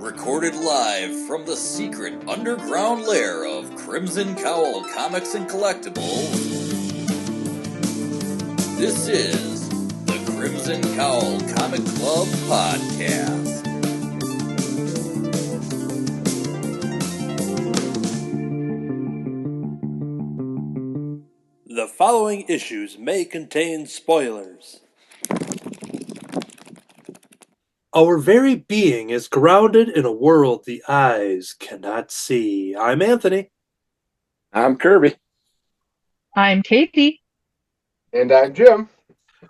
Recorded live from the secret underground lair of Crimson Cowl Comics and Collectibles, this is the Crimson Cowl Comic Club Podcast. The following issues may contain spoilers. Our very being is grounded in a world the eyes cannot see. I'm Anthony. I'm Kirby. I'm Katie. And I'm Jim.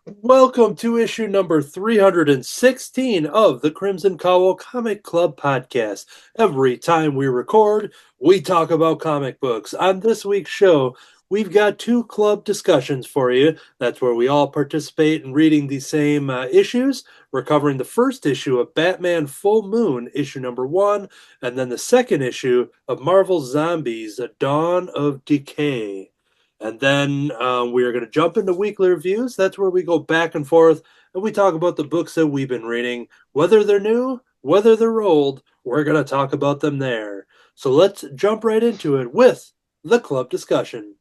Welcome to issue number 316 of the Crimson Cowl Comic Club Podcast. Every time we record, we talk about comic books. On this week's show, we've got two club discussions for you. That's where we all participate in reading the same issues. We're covering the first issue of Batman Full Moon, issue number 1, and then the second issue of Marvel Zombies, Dawn of Decay. And then we are going to jump into weekly reviews. That's where we go back and forth, and we talk about the books that we've been reading. Whether they're new, whether they're old, we're going to talk about them there. So let's jump right into it with the club discussion.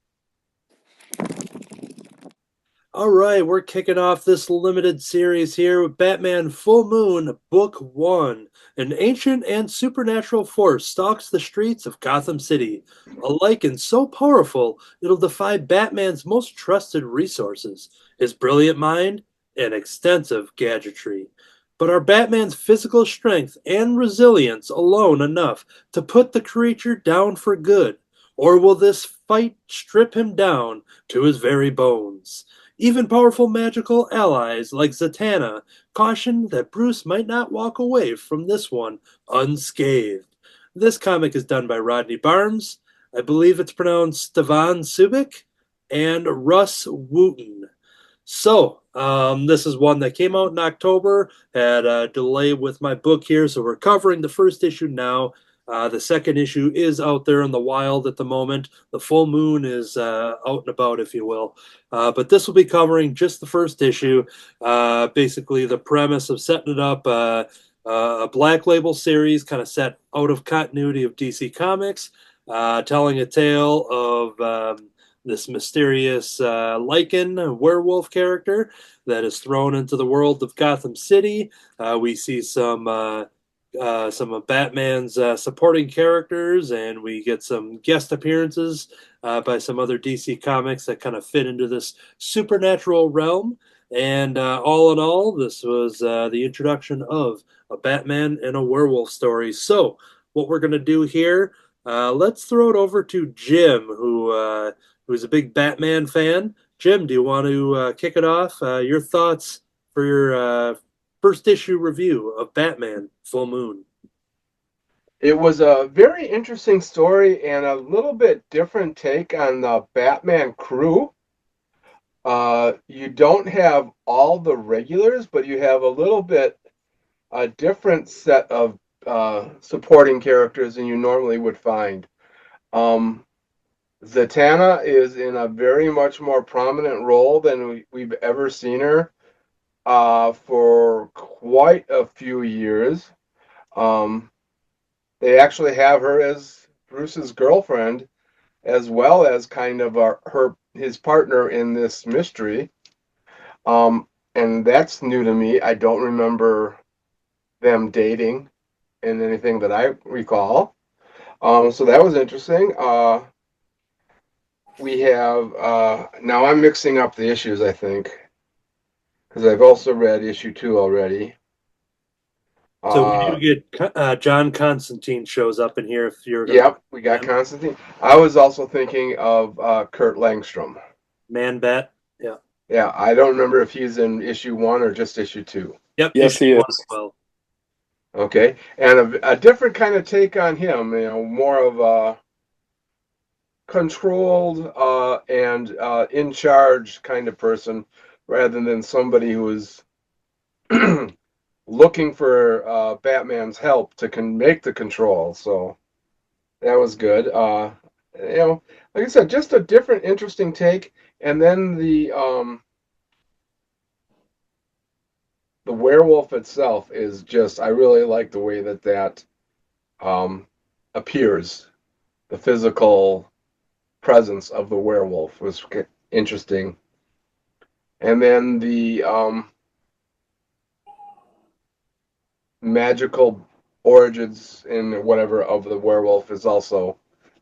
All right, we're kicking off this limited series here with Batman Full Moon, Book 1. An ancient and supernatural force stalks the streets of Gotham City, a lichen so powerful it'll defy Batman's most trusted resources, his brilliant mind and extensive gadgetry. But are Batman's physical strength and resilience alone enough to put the creature down for good, or will this fight strip him down to his very bones? Even powerful magical allies like Zatanna caution that Bruce might not walk away from this one unscathed. This comic is done by Rodney Barnes. I believe it's pronounced Stevan Subic and Russ Wooten. So, this is one that came out in October, had a delay with my book here, so we're covering the first issue now. The second issue is out there in the wild at the moment. The Full Moon is out and about, if you will. But this will be covering just the first issue. Basically, the premise of setting it up, a Black Label series kind of set out of continuity of DC Comics, telling a tale of this mysterious lichen werewolf character that is thrown into the world of Gotham City. We see some of Batman's supporting characters, and we get some guest appearances by some other DC comics that kind of fit into this supernatural realm. And all in all, this was the introduction of a Batman and a werewolf story. So what we're going to do here, let's throw it over to Jim, who's a big Batman fan. Jim, do you want to kick it off? Your thoughts for your first issue review of Batman Full Moon. It was a very interesting story and a little bit different take on the Batman crew. You don't have all the regulars, but you have a little bit a different set of supporting characters than you normally would find. Zatanna is in a very much more prominent role than we've ever seen her for quite a few years. They actually have her as Bruce's girlfriend, as well as kind of his partner in this mystery. And that's new to me. I don't remember them dating in anything that I recall. So that was interesting. We have now I'm mixing up the issues, I think, because I've also read issue 2 already. So we do get John Constantine shows up in here. If you're yep, we got Constantine. I was also thinking of Kurt Langstrom. Man-Bat. Yeah. Yeah, I don't remember if he's in issue 1 or just issue 2. Yep. Yes, he is. As well. Okay, and a different kind of take on him. More of a controlled and in charge kind of person, rather than somebody who is looking for Batman's help to make the control. So that was good. Like I said, just a different, interesting take. And then the werewolf itself is just, I really like the way that appears. The physical presence of the werewolf was interesting. And then the magical origins in whatever of the werewolf is also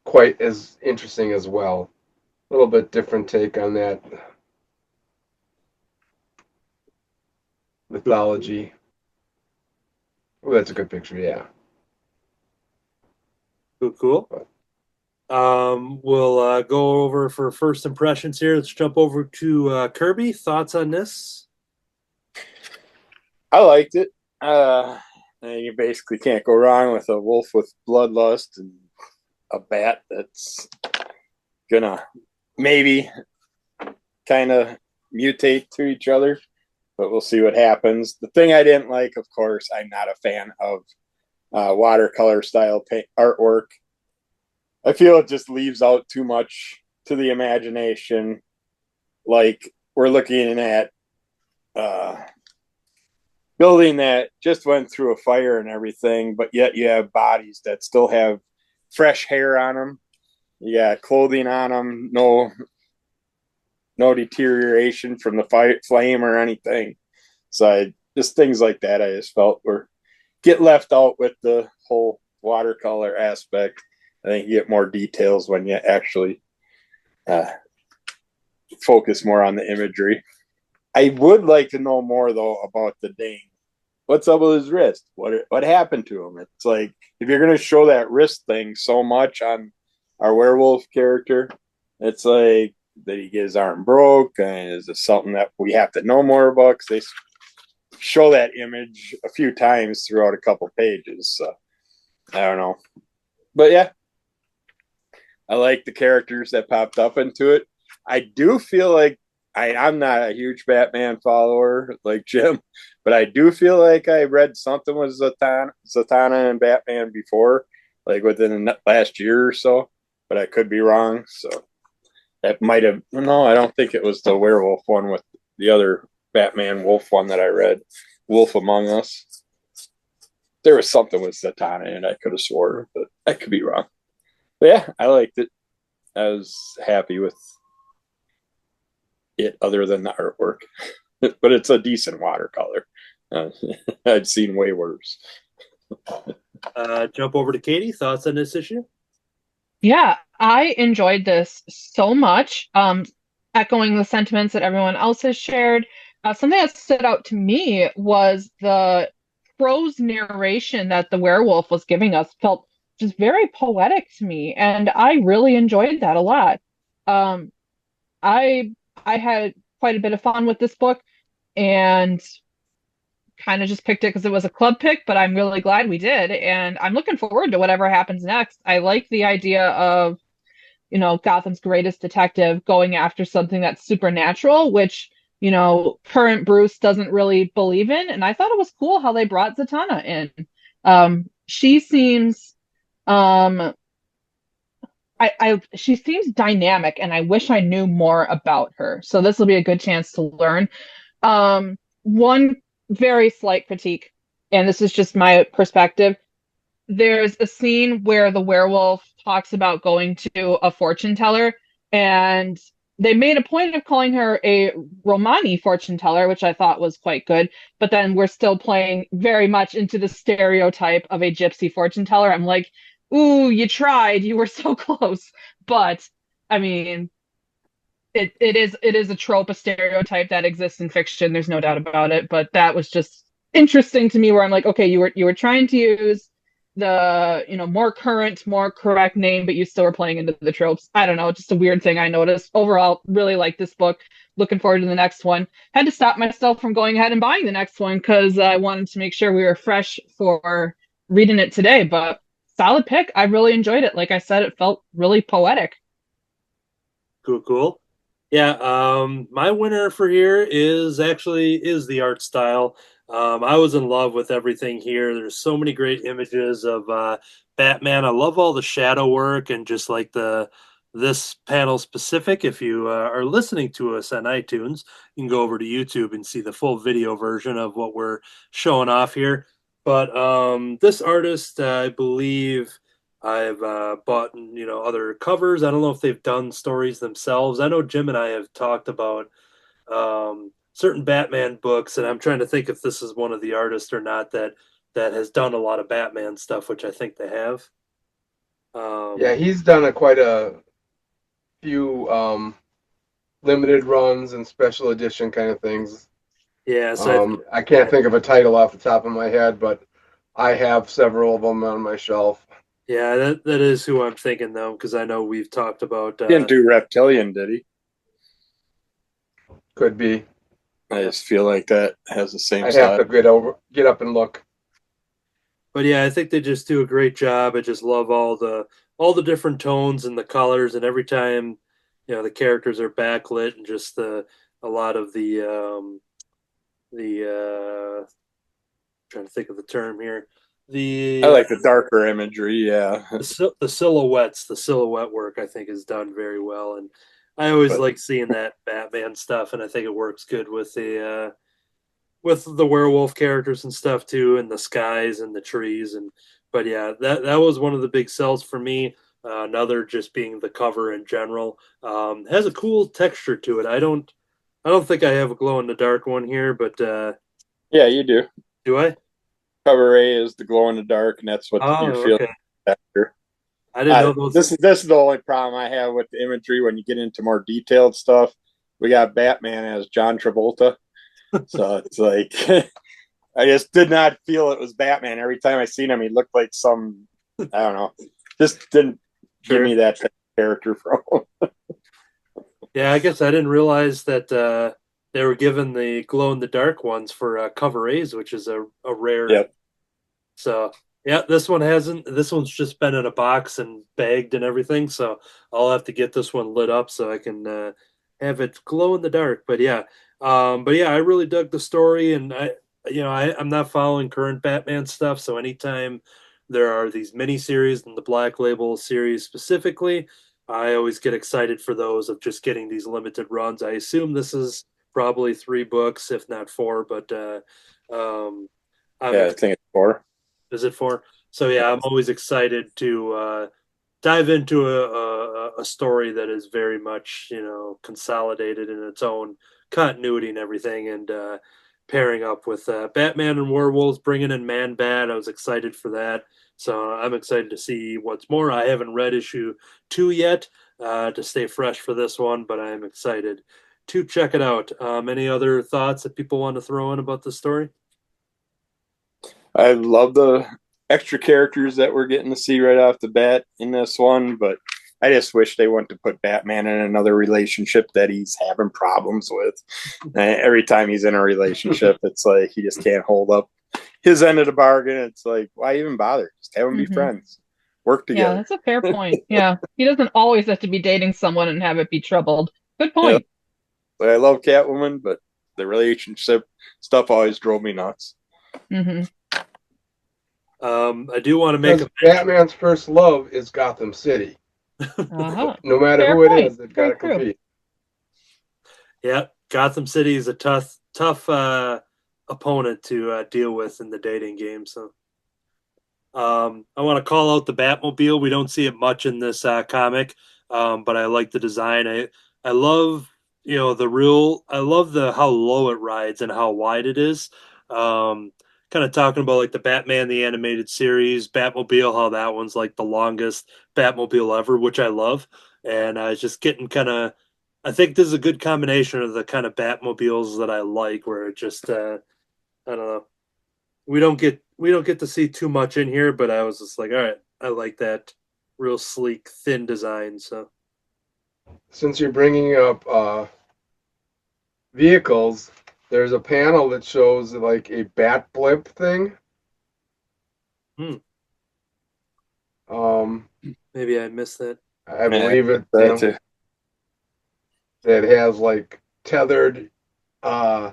quite as interesting as well. A little bit different take on that mythology. Oh, that's a good picture, yeah. Cool. We'll go over for first impressions here. Let's jump over to Kirby. Thoughts on this? I liked it. You basically can't go wrong with a wolf with bloodlust and a bat that's gonna maybe kind of mutate to each other, but we'll see what happens. The thing I didn't like, of course, I'm not a fan of watercolor style artwork. I feel it just leaves out too much to the imagination. Like we're looking at building that just went through a fire and everything, but yet you have bodies that still have fresh hair on them. You got clothing on them, no deterioration from the flame or anything. So just things like that I just felt were get left out with the whole watercolor aspect. I think you get more details when you actually focus more on the imagery. I would like to know more though about the Dane. What's up with his wrist? What happened to him? It's like if you're gonna show that wrist thing so much on our werewolf character, it's like did he get his arm broke? And is it something that we have to know more about? Because they show that image a few times throughout a couple pages. So I don't know, but yeah, I like the characters that popped up into it. I do feel like I'm not a huge Batman follower like Jim, but I do feel like I read something with Zatanna and Batman before, like within the last year or so, but I could be wrong. So that might have, no, I don't think it was the werewolf one with the other Batman wolf one that I read, Wolf Among Us. There was something with Zatanna and I could have swore, but I could be wrong. But yeah, I liked it. I was happy with it other than the artwork, but it's a decent watercolor. I've seen way worse. Jump over to Katie. Thoughts on this issue? Yeah, I enjoyed this so much. Echoing the sentiments that everyone else has shared. Something that stood out to me was the prose narration that the werewolf was giving us felt just very poetic to me, and I really enjoyed that a lot. Um, I I had quite a bit of fun with this book and kind of just picked it because it was a club pick, but I'm really glad we did. And I'm looking forward to whatever happens next. I like the idea of, Gotham's greatest detective going after something that's supernatural, which, current Bruce doesn't really believe in. And I thought it was cool how they brought Zatanna in. She seems she seems dynamic, and I wish I knew more about her. So this will be a good chance to learn. One very slight critique, and this is just my perspective. There's a scene where the werewolf talks about going to a fortune teller, and they made a point of calling her a Romani fortune teller, which I thought was quite good. But then we're still playing very much into the stereotype of a gypsy fortune teller. I'm like, ooh, you tried, you were so close. But I mean, it is a trope, a stereotype that exists in fiction. There's no doubt about it. But that was just interesting to me, where I'm like, okay, you were trying to use the more current, more correct name, but you still were playing into the tropes. I don't know, just a weird thing I noticed. Overall, really like this book. Looking forward to the next one. Had to stop myself from going ahead and buying the next one because I wanted to make sure we were fresh for reading it today. But solid pick. I really enjoyed it. Like I said, it felt really poetic. Cool. Yeah, my winner for here is the art style. I was in love with everything here. There's so many great images of Batman. I love all the shadow work and just like this panel specific. If you are listening to us on iTunes, you can go over to YouTube and see the full video version of what we're showing off here. But this artist, I believe I've bought other covers. I don't know if they've done stories themselves. I know Jim and I have talked about certain Batman books, and I'm trying to think if this is one of the artists or not that has done a lot of Batman stuff, which I think they have. Yeah, he's done quite a few limited runs and special edition kind of things. Yeah, so I can't think of a title off the top of my head, but I have several of them on my shelf. yeah, that is who I'm thinking though, because I know we've talked about. Didn't do Reptilian, did he? Could be. I just feel like that has the same I'd have side. to get up and look. But yeah, I think they just do a great job. I just love all the different tones and the colors, and every time the characters are backlit and just a lot of the trying to think of the term here. I like the darker imagery, yeah. The silhouette work I think is done very well, and I always like seeing that Batman stuff, and I think it works good with the werewolf characters and stuff too, and the skies and the trees. But yeah, that was one of the big sells for me. Another just being the cover in general. Has a cool texture to it. I don't think I have a glow in the dark one here, but yeah, you do. do I? Cover A is the glow in the dark, and that's what you're feeling. Okay. I didn't know those. This is the only problem I have with the imagery when you get into more detailed stuff. We got Batman as John Travolta, so it's like I just did not feel it was Batman. Every time I seen him, he looked like some I don't know, just didn't give me that type of character from him. Yeah, I guess I didn't realize that they were given the glow in the dark ones for cover A's, which is a rare. Yep. So yeah, this one hasn't. This one's just been in a box and bagged and everything. So I'll have to get this one lit up so I can have it glow in the dark. But yeah, I really dug the story, and I'm not following current Batman stuff. So anytime there are these miniseries and the Black Label series specifically, I always get excited for those of just getting these limited runs. I assume this is probably 3 books, if not 4, but I think it's 4. Is it 4? So yeah, I'm always excited to dive into a story that is very much consolidated in its own continuity and everything, and pairing up with Batman and werewolves, bringing in Man Bat. I was excited for that, so I'm excited to see what's more. I haven't read issue 2 yet to stay fresh for this one, but I'm excited to check it out. Any other thoughts that people want to throw in about the story? I love the extra characters that we're getting to see right off the bat in this one, but I just wish they wouldn't to put Batman in another relationship that he's having problems with. Every time he's in a relationship, it's like he just can't hold up his end of the bargain. It's like, why even bother? Just have them be friends. Work together. Yeah, that's a fair point. Yeah. He doesn't always have to be dating someone and have it be troubled. Good point. But I love Catwoman, but the relationship stuff always drove me nuts. Mm-hmm. I do want to make Batman's first love is Gotham City. Uh-huh. No matter Fair who point. it is, they've got to Very true. compete. Yeah, Gotham City is a tough opponent to deal with in the dating game. So I want to call out the Batmobile. We don't see it much in this comic, but I like the design. I love I love how low it rides and how wide it is. Kind of talking about like the Batman the animated series, Batmobile, how that one's like the longest Batmobile ever, which I love. And I was just getting kind of, I think this is a good combination of the kind of Batmobiles that I like, where it just I don't know, we don't get to see too much in here, but I was just like, all right, I like that real sleek, thin design. So Since you're bringing up vehicles, there's a panel that shows like a bat blimp thing. Maybe I missed that. I believe it. That has like tethered, I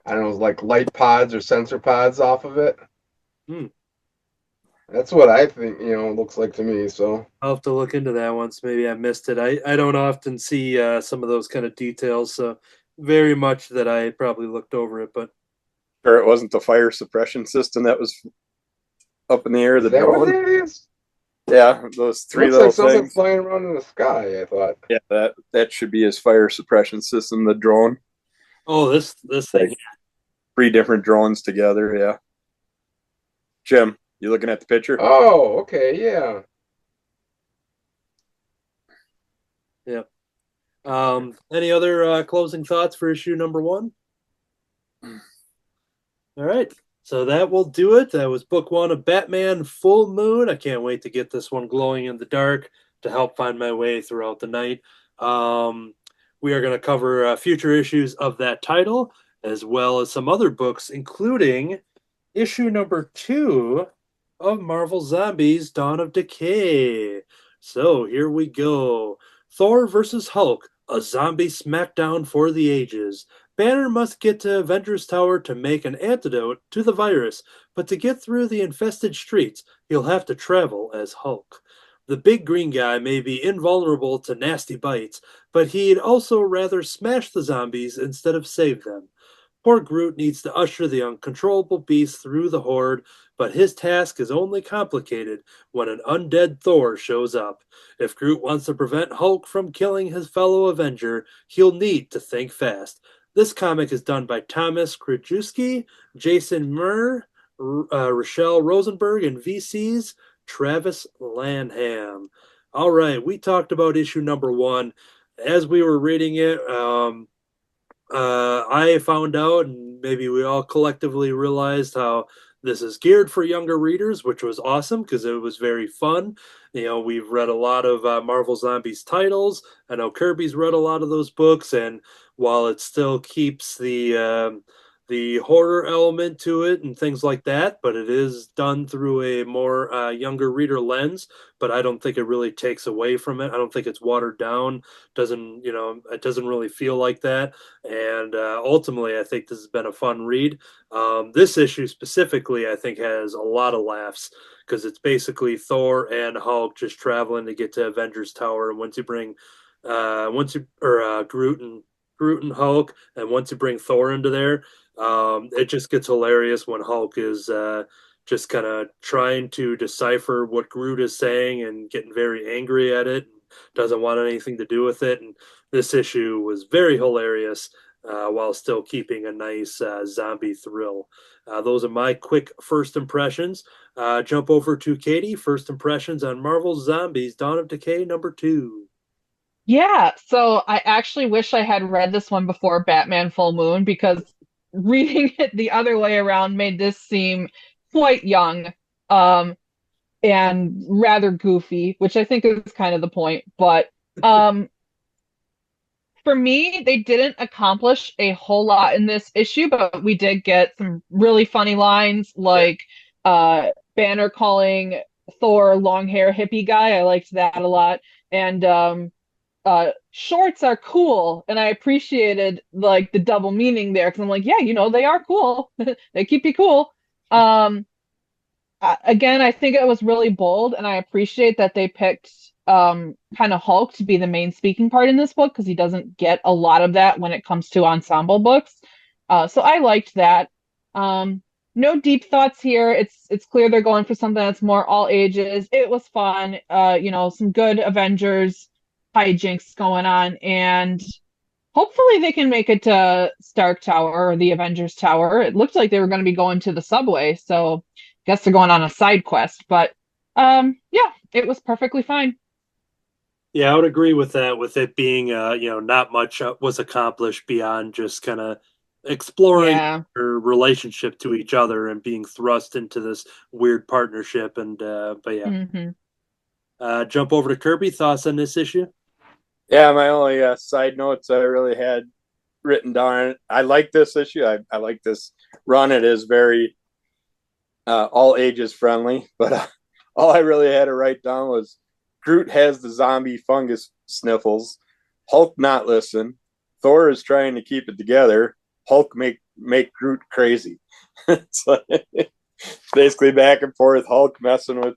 don't know, like light pods or sensor pods off of it. That's what I think, it looks like to me. So I'll have to look into that once. Maybe I missed it. I don't often see some of those kind of details, so very much that I probably looked over it. But Or it wasn't the fire suppression system that was up in the air. Is The that what drone. that is? Yeah, those three Looks little like something things. flying around in the sky, I thought. Yeah, that should be his fire suppression system. The drone. Oh, this thing. Like 3 different drones together. Yeah. Jim, you looking at the picture? Oh, okay, yeah. Yeah. Any other closing thoughts for issue number 1? All right. So that will do it. That was book 1 of Batman Full Moon. I can't wait to get this one glowing in the dark to help find my way throughout the night. We are going to cover future issues of that title, as well as some other books, including issue number 2 of Marvel Zombies Dawn of Decay. So here we go. Thor versus Hulk, a zombie smackdown for the ages. Banner must get to Avengers Tower to make an antidote to the virus, but to get through the infested streets, he'll have to travel as Hulk. The big green guy may be invulnerable to nasty bites, but he'd also rather smash the zombies instead of save them. Poor Groot needs to usher the uncontrollable beast through the horde, but his task is only complicated when an undead Thor shows up. If Groot wants to prevent Hulk from killing his fellow Avenger, he'll need to think fast. This comic is done by Thomas Krajewski, Jason Murr, Rochelle Rosenberg, and VC's Travis Lanham. All right, we talked about issue number 1. As we were reading it, I found out, and maybe we all collectively realized how this is geared for younger readers, which was awesome because it was very fun. You know, we've read a lot of Marvel Zombies titles. I know Kirby's read a lot of those books, and while it still keeps the horror element to it and things like that, but it is done through a more younger reader lens. But I don't think it really takes away from it. I don't think it's watered down. It doesn't really feel like that. And ultimately, I think this has been a fun read. This issue specifically, I think, has a lot of laughs because it's basically Thor and Hulk just traveling to get to Avengers Tower. And once you bring, Groot and Hulk, and once you bring Thor into there, it just gets hilarious when Hulk is just kind of trying to decipher what Groot is saying and getting very angry at it, and doesn't want anything to do with it. And this issue was very hilarious while still keeping a nice zombie thrill. Those are my quick first impressions. Jump over to Katie. First impressions on Marvel Zombies Dawn of Decay number 2. Yeah, so I actually wish I had read this one before Batman Full Moon because reading it the other way around made this seem quite young, and rather goofy, which I think is kind of the point. But um, for me, they didn't accomplish a whole lot in this issue, but we did get some really funny lines like Banner calling Thor long hair hippie guy. I liked that a lot. And shorts are cool, and I appreciated like the double meaning there because I'm like, yeah, they are cool. They keep you cool. Um, Again, I think it was really bold, and I appreciate that they picked kind of Hulk to be the main speaking part in this book because he doesn't get a lot of that when it comes to ensemble books. So I liked that. No deep thoughts here. It's clear they're going for something that's more all ages. It was fun. Some good Avengers hijinks going on, and hopefully they can make it to Stark Tower or the Avengers Tower. It looked like they were going to be going to the subway, so I guess they're going on a side quest. But yeah, it was perfectly fine. Yeah, I would agree with that. With it being, not much was accomplished beyond just kind of exploring Yeah. their relationship to each other and being thrust into this weird partnership. And but yeah, Hmm. jump over to Kirby. Thoughts on this issue? Yeah, my only side notes I really had written down. I like this issue. I like this run. It is very all ages friendly, but all I really had to write down was Groot has the zombie fungus sniffles. Hulk not listen. Thor is trying to keep it together. Hulk make Groot crazy. It's like, basically back and forth. Hulk messing with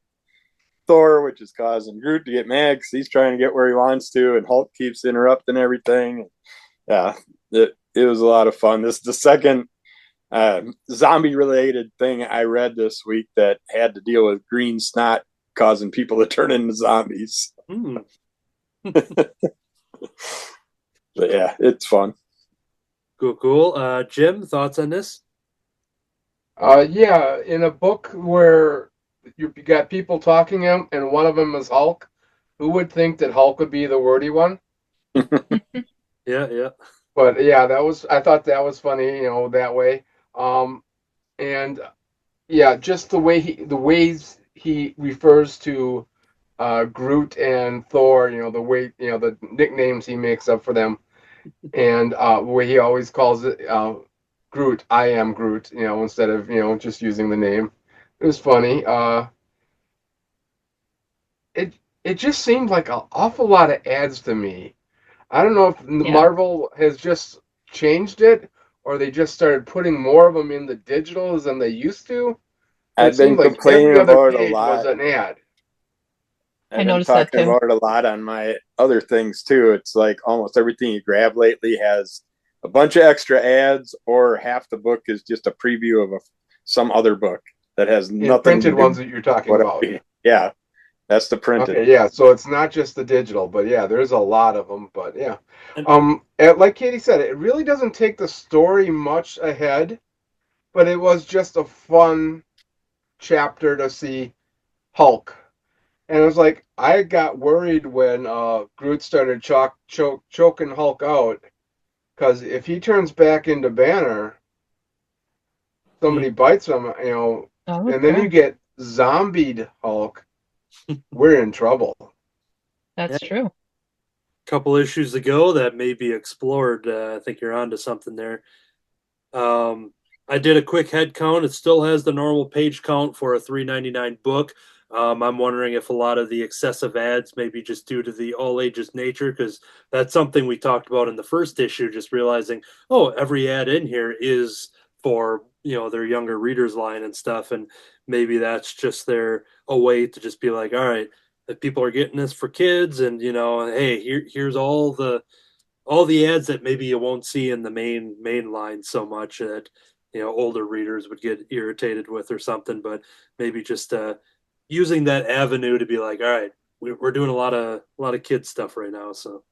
Thor, which is causing Groot to get mad because he's trying to get where he wants to, and Hulk keeps interrupting everything. Yeah, it was a lot of fun. This is the second zombie related thing I read this week that had to deal with green snot causing people to turn into zombies. But yeah, it's fun. Cool. Jim, thoughts on this? Yeah, in a book where you got people talking and one of them is Hulk, who would think that Hulk would be the wordy one? Yeah. But yeah, I thought that was funny, that way. And yeah, just the ways he refers to Groot and Thor, the way, the nicknames he makes up for them, and the way he always calls it Groot, I am Groot, instead of just using the name. It was funny. It it just seemed like an awful lot of ads to me. I don't know if Yeah. Marvel has just changed it, or they just started putting more of them in the digitals than they used to. But it I've been seemed like every complaining other about it a page was lot. an ad. I I've been noticed that talking too. about it a lot on my other things too. It's like almost everything you grab lately has a bunch of extra ads, or half the book is just a preview of some other book that has Yeah, nothing to printed do ones with that you're talking what about. yeah, that's the printed. Okay, yeah, so it's not just the digital, but yeah, there's a lot of them, but yeah. And Like Katie said, it really doesn't take the story much ahead, but it was just a fun chapter to see Hulk. And it was like I got worried when Groot started choking Hulk out, because if he turns back into Banner, somebody bites him, Oh, and then you crap. get zombied Hulk, we're in trouble. That's true. couple issues ago that may be explored. I think you're onto something there. I did a quick head count. It still has the normal page count for a $3.99 book. I'm wondering if a lot of the excessive ads may be just due to the all ages nature, because that's something we talked about in the first issue. Just realizing, oh, every ad in here is for their younger readers line and stuff, and maybe that's just a way to just be like, all right, if people are getting this for kids, and hey, here's all the ads that maybe you won't see in the main line so much that older readers would get irritated with or something, but maybe just using that avenue to be like, all right, we're doing a lot of kids stuff right now. So,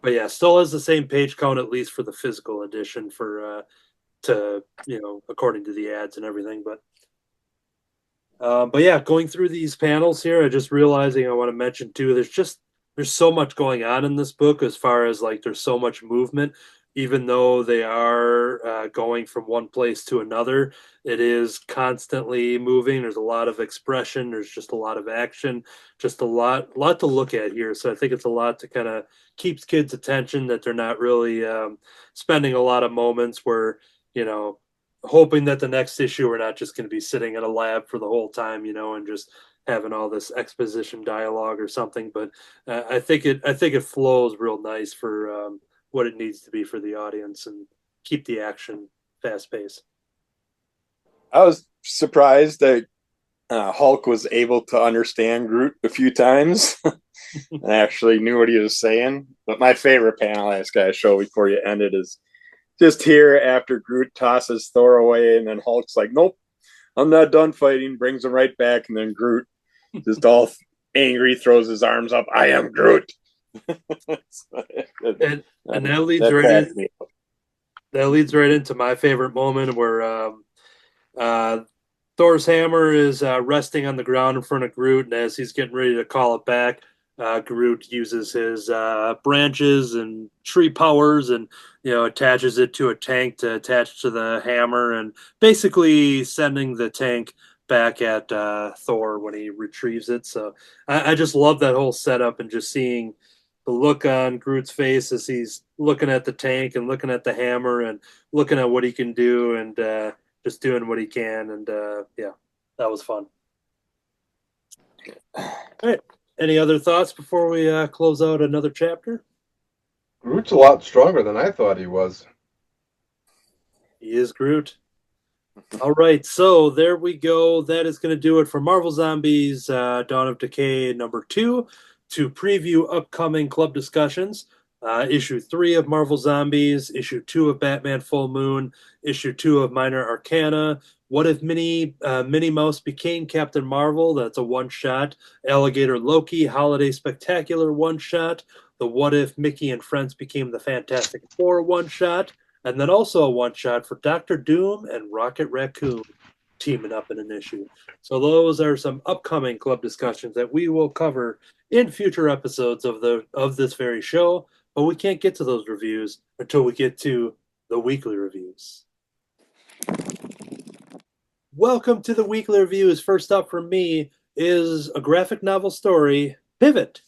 but yeah, still has the same page count, at least for the physical edition, for to according to the ads and everything. But yeah, going through these panels here, I just realizing I want to mention too. There's so much going on in this book, as far as like there's so much movement. Even though they are going from one place to another, it is constantly moving. There's a lot of expression. There's just a lot of action. Just a lot to look at here. So I think it's a lot to kind of keeps kids' attention, that they're not really spending a lot of moments where hoping that the next issue we're not just going to be sitting in a lab for the whole time, and just having all this exposition dialogue or something. But I think it flows real nice for what it needs to be for the audience, and keep the action fast paced. I was surprised that Hulk was able to understand Groot a few times and actually knew what he was saying. But my favorite panel I just got to show before you end it is just here after Groot tosses Thor away, and then Hulk's like, nope, I'm not done fighting, brings him right back, and then Groot, just all angry, throws his arms up, I am Groot. and that leads right into my favorite moment, where Thor's hammer is resting on the ground in front of Groot, and as he's getting ready to call it back, Groot uses his branches and tree powers, and attaches it to a tank to attach to the hammer, and basically sending the tank back at Thor when he retrieves it. So I just love that whole setup, and just seeing the look on Groot's face as he's looking at the tank and looking at the hammer and looking at what he can do, and just doing what he can. And yeah, that was fun. All right. Any other thoughts before we close out another chapter? Groot's a lot stronger than I thought he was. He is Groot. All right, so there we go. That is going to do it for Marvel Zombies Dawn of Decay number 2. To preview upcoming club discussions, issue 3 of Marvel Zombies, issue 2 of Batman Full Moon, issue 2 of Minor Arcana. What if Minnie Mouse became Captain Marvel? That's a one-shot. Alligator Loki Holiday Spectacular one-shot. The What If Mickey and Friends Became the Fantastic Four one-shot. And then also a one-shot for Doctor Doom and Rocket Raccoon teaming up in an issue. So those are some upcoming club discussions that we will cover in future episodes of this very show. But we can't get to those reviews until we get to the weekly reviews. Welcome to the weekly reviews. First up for me is a graphic novel story, Pivot.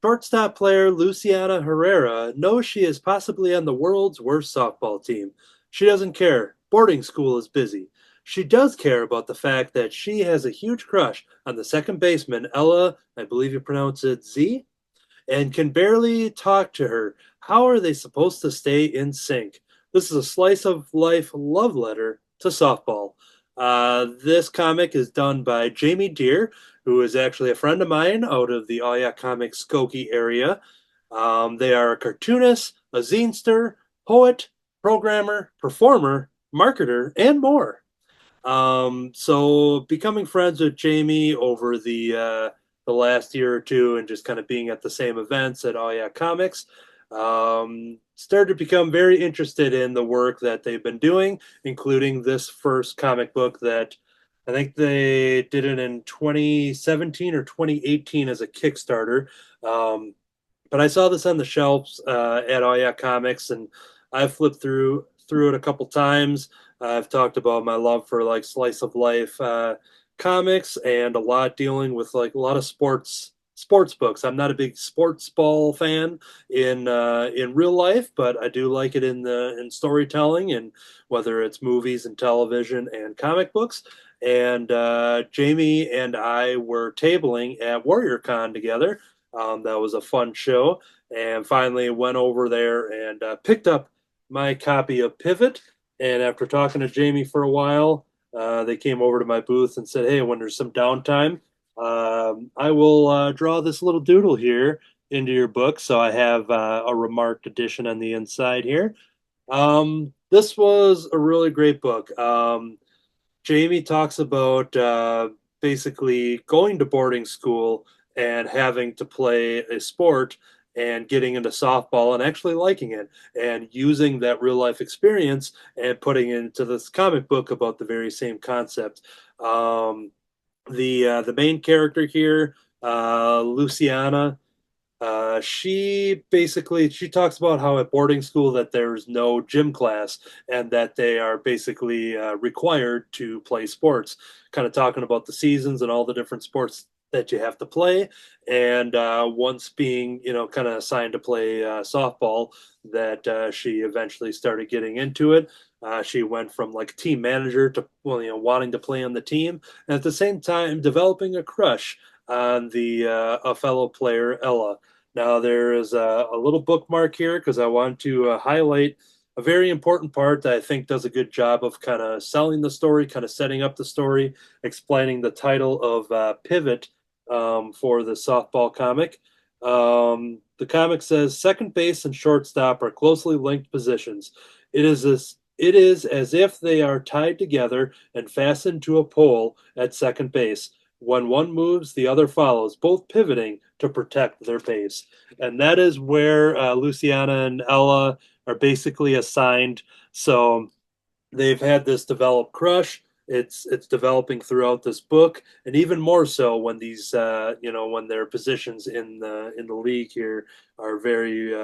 Shortstop player Luciana Herrera knows she is possibly on the world's worst softball team. She doesn't care. Boarding school is busy. She does care about the fact that she has a huge crush on the second baseman, Ella, I believe you pronounce it Z, and can barely talk to her. How are they supposed to stay in sync? This is a slice of life love letter to softball. This comic is done by Jamie Deere, who is actually a friend of mine out of the All Yeah Comics Skokie area. They are a cartoonist, a zinester, poet, programmer, performer, marketer, and more. So becoming friends with Jamie over the last year or two and just kind of being at the same events at All Yeah Comics, started to become very interested in the work that they've been doing, including this first comic book that I think they did it in 2017 or 2018 as a Kickstarter. But I saw this on the shelves at All Yeah Comics, and I've flipped through it a couple times. I've talked about my love for like slice of life comics and a lot dealing with like a lot of sports books. I'm not a big sports ball fan in real life, but I do like it in storytelling, and whether it's movies and television and comic books. And Jamie and I were tabling at WarriorCon together. That was a fun show, and finally went over there and picked up my copy of Pivot. And after talking to Jamie for a while, they came over to my booth and said, "Hey, when there's some downtime, I will draw this little doodle here into your book." So I have a remarked edition on the inside here. This was a really great book. Jamie talks about basically going to boarding school and having to play a sport and getting into softball and actually liking it and using that real life experience and putting it into this comic book about the very same concept. The main character here, Luciana, she talks about how at boarding school that there's no gym class and that they are basically required to play sports, kind of talking about the seasons and all the different sports that you have to play. And once being, kind of assigned to play softball, that she eventually started getting into it. She went from like team manager to, wanting to play on the team, and at the same time developing a crush on a fellow player, Ella. Now there is a little bookmark here because I want to highlight a very important part that I think does a good job of kind of selling the story, kind of setting up the story, explaining the title of Pivot for the softball comic. The comic says second base and shortstop are closely linked positions. It is as if they are tied together and fastened to a pole at second base. When one moves, the other follows, both pivoting to protect their base. And that is where Luciana and Ella are basically assigned. So they've had this developed crush. It's developing throughout this book, and even more so when these when their positions in the league here are very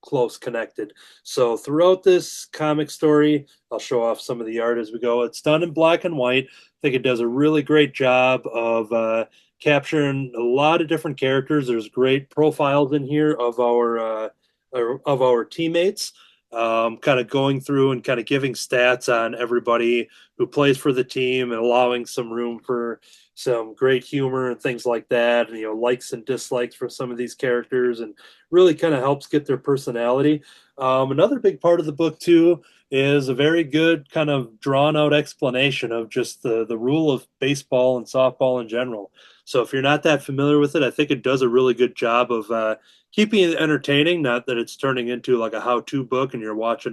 close connected. So throughout this comic story, I'll show off some of the art as we go. It's done in black and white. I think it does a really great job of capturing a lot of different characters. There's great profiles in here of our teammates. Kind of going through and kind of giving stats on everybody who plays for the team and allowing some room for some great humor and things like that, and likes and dislikes for some of these characters, and really kind of helps get their personality. Another big part of the book too is a very good kind of drawn out explanation of just the rule of baseball and softball in general. So if you're not that familiar with it, I think it does a really good job of keeping it entertaining. Not that it's turning into like a how-to book and you're watching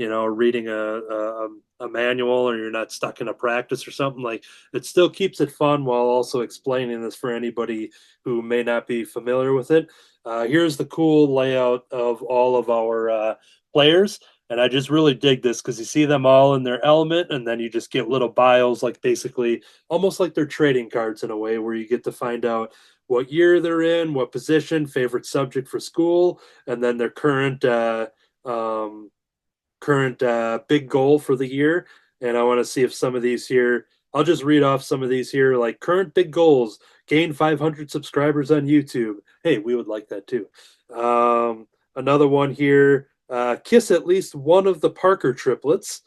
reading a manual, or you're not stuck in a practice or something. Like, it still keeps it fun while also explaining this for anybody who may not be familiar with it. Here's the cool layout of all of our players. And I just really dig this because you see them all in their element, and then you just get little bios, like basically almost like they're trading cards in a way, where you get to find out what year they're in, what position, favorite subject for school, and then their um, current big goal for the year. And I want to see if some of these here, I'll just read off some of these here, like current big goals: gain 500 subscribers on YouTube. Hey, we would like that too. Another one here: kiss at least one of the Parker triplets.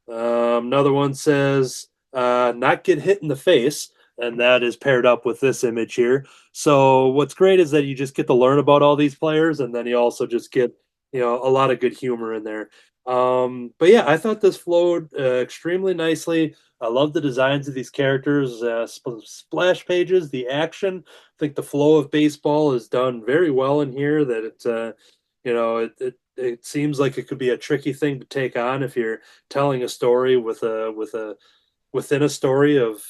Another one says not get hit in the face. And that is paired up with this image here. So what's great is that you just get to learn about all these players, and then you also just get a lot of good humor in there. But yeah, I thought this flowed extremely nicely. I love the designs of these characters, splash pages, the action. I think the flow of baseball is done very well in here. That it seems like it could be a tricky thing to take on if you're telling a story within a story of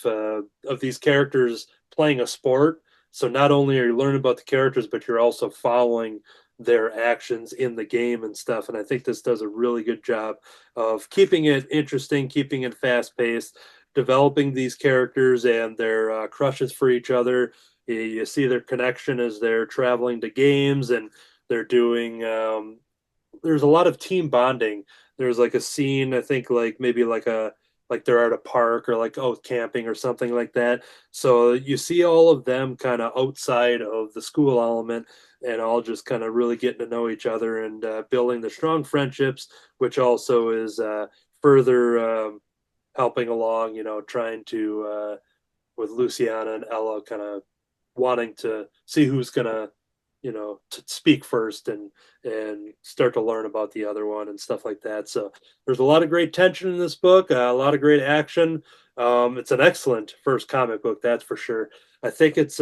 these characters playing a sport. So not only are you learning about the characters, but you're also following their actions in the game and stuff. And I think this does a really good job of keeping it interesting, keeping it fast paced, developing these characters and their crushes for each other. You see their connection as they're traveling to games, and they're doing. There's a lot of team bonding. There's like a scene, I think, like maybe like they're at a park or like out camping or something like that. So you see all of them kind of outside of the school element, and all just kind of really getting to know each other and building the strong friendships, which also is further helping along, trying to with Luciana and Ella kind of wanting to see who's gonna to speak first and start to learn about the other one and stuff like that. So there's a lot of great tension in this book, a lot of great action. It's an excellent first comic book, that's for sure. I think it's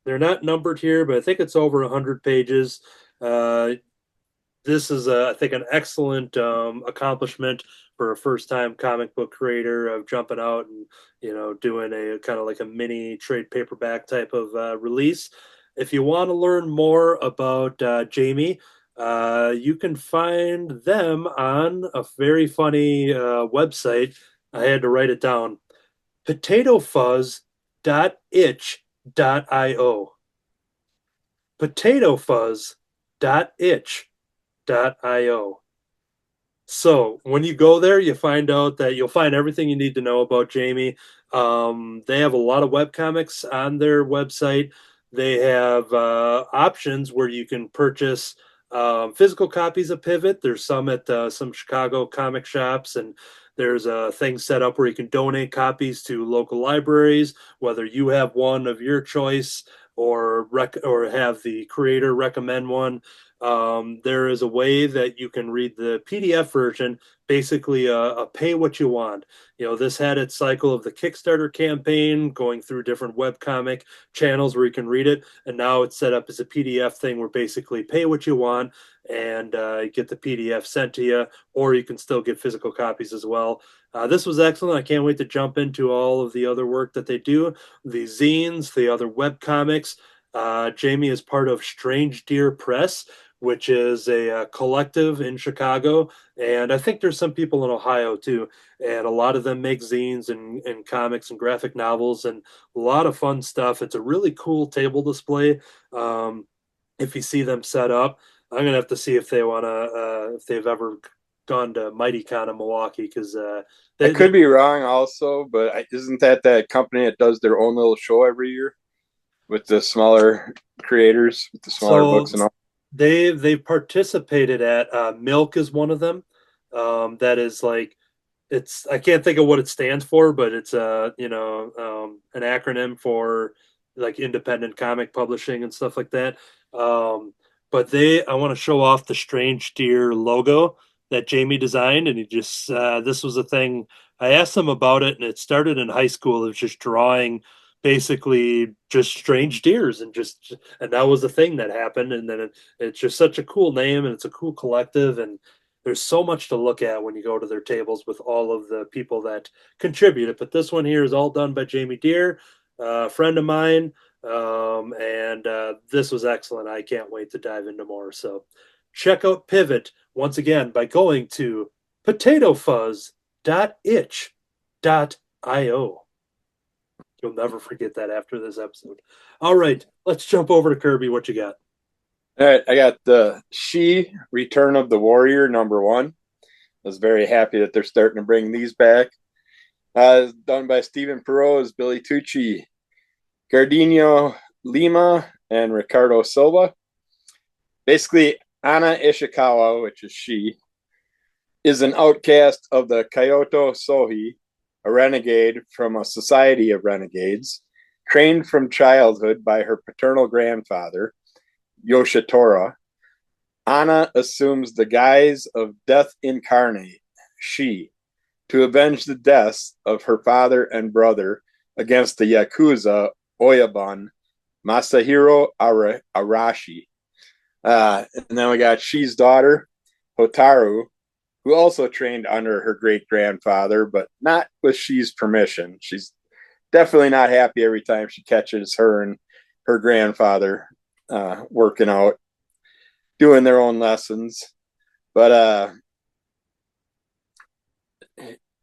they're not numbered here, but I think it's over 100 pages. This is, I think, an excellent accomplishment for a first-time comic book creator of jumping out and doing a kind of like a mini trade paperback type of release. If you want to learn more about Jamie, you can find them on a very funny website. I had to write it down: potatofuzz.itch.io. potatofuzz.itch.io. So when you go there, you find out that you'll find everything you need to know about Jamie. They have a lot of webcomics on their website. They have options where you can purchase physical copies of Pivot. There's some at some Chicago comic shops, and there's a thing set up where you can donate copies to local libraries, whether you have one of your choice or or have the creator recommend one. There is a way that you can read the PDF version, basically a pay what you want. This had its cycle of the Kickstarter campaign, going through different webcomic channels where you can read it, and now it's set up as a PDF thing where basically pay what you want and get the PDF sent to you, or you can still get physical copies as well. This was excellent. I can't wait to jump into all of the other work that they do, the zines, the other webcomics. Jamie is part of Strange Deer Press, which is a collective in Chicago. And I think there's some people in Ohio too. And a lot of them make zines and comics and graphic novels and a lot of fun stuff. It's a really cool table display. If you see them set up, I'm going to have to see if they want to, if they've ever gone to MightyCon in Milwaukee, because I could be wrong also, but isn't that company that does their own little show every year with the smaller creators, with the smaller books and all? They've participated at Milk is one of them. That is like, I can't think of what it stands for, but it's an acronym for like independent comic publishing and stuff like that. But I want to show off the Strange Deer logo that Jamie designed, and he just this was a thing I asked him about it, and it started in high school. It was just drawing basically just strange deers, and that was the thing that happened. And then it's just such a cool name, and it's a cool collective, and there's so much to look at when you go to their tables with all of the people that contributed. But this one here is all done by Jamie Deere, a friend of mine, and this was excellent. I can't wait to dive into more. So check out Pivot once again by going to potatofuzz.itch.io. You'll never forget that after this episode. All right, let's jump over to Kirby. What you got? All right, I got the She Return of the Warrior #1. I was very happy that they're starting to bring these back. Done by Stephen Perot, Billy Tucci, Gardino Lima, and Ricardo Silva. Basically, Ana Ishikawa, which is She, is an outcast of the Kyoto Sohi, a renegade from a society of renegades, trained from childhood by her paternal grandfather, Yoshitora. Ana assumes the guise of Death Incarnate, She, to avenge the deaths of her father and brother against the Yakuza Oyabun, Masahiro Arashi. And then we got She's daughter, Hotaru, who also trained under her great-grandfather, but not with She's permission. She's definitely not happy every time she catches her and her grandfather working out, doing their own lessons. But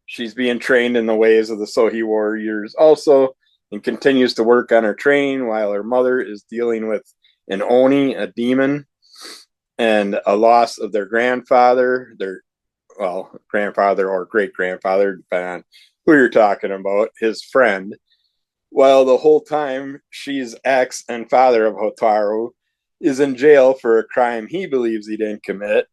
she's being trained in the ways of the Sohi warriors also, and continues to work on her training while her mother is dealing with an Oni, a demon, and a loss of their grandfather, grandfather or great-grandfather, depending on who you're talking about, his friend. While the whole time, She's ex and father of Hotaru is in jail for a crime he believes he didn't commit,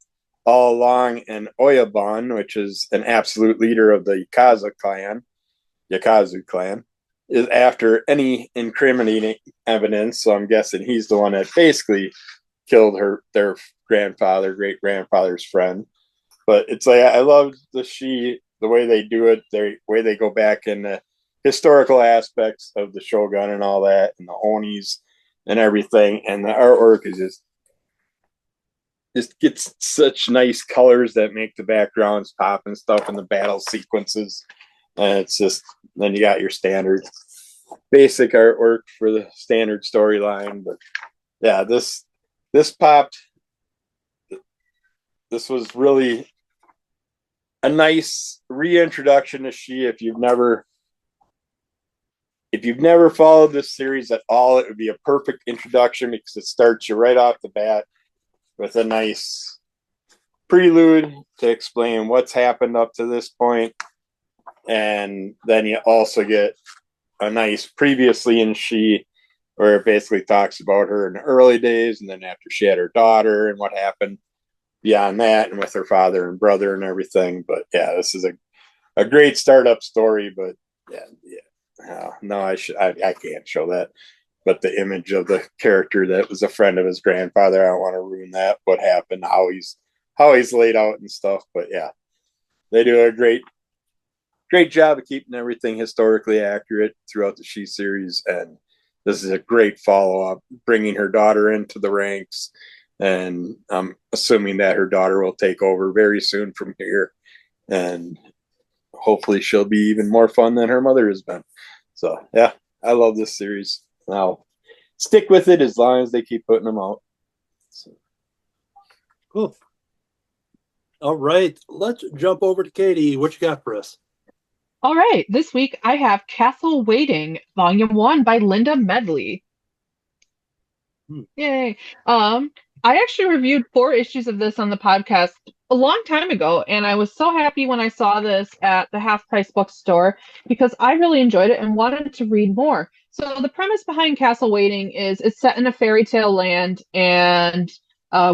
all along an Oyabun, which is an absolute leader of the Yakazu clan, is after any incriminating evidence. So I'm guessing he's the one that basically killed their great-grandfather's friend. But it's like, I love the way they do it, the way they go back in the historical aspects of the Shogun and all that, and the Onis and everything. And the artwork is just gets such nice colors that make the backgrounds pop and stuff in the battle sequences. And it's just, then you got your standard basic artwork for the standard storyline. But yeah, this popped. This was really a nice reintroduction to She. If you've never followed this series at all, it would be a perfect introduction because it starts you right off the bat with a nice prelude to explain what's happened up to this point. And then you also get a nice previously in She, where it basically talks about her in the early days, and then after she had her daughter and what happened beyond that, and with her father and brother and everything. But yeah, this is a great startup story. But no, I can't show that. But the image of the character that was a friend of his grandfather, I don't want to ruin that. What happened, how he's laid out and stuff. But yeah, they do a great job of keeping everything historically accurate throughout the She series, and this is a great follow-up, bringing her daughter into the ranks, and I'm assuming that her daughter will take over very soon from here, and hopefully she'll be even more fun than her mother has been. So yeah, I love this series. I'll stick with it as long as they keep putting them out. So. Cool. All right, let's jump over to Katie. What you got for us? All right, this week I have Castle Waiting, Volume 1 by Linda Medley. Yay. I actually reviewed 4 issues of this on the podcast a long time ago, and I was so happy when I saw this at the Half Price Bookstore because I really enjoyed it and wanted to read more. So the premise behind Castle Waiting is it's set in a fairy tale land, and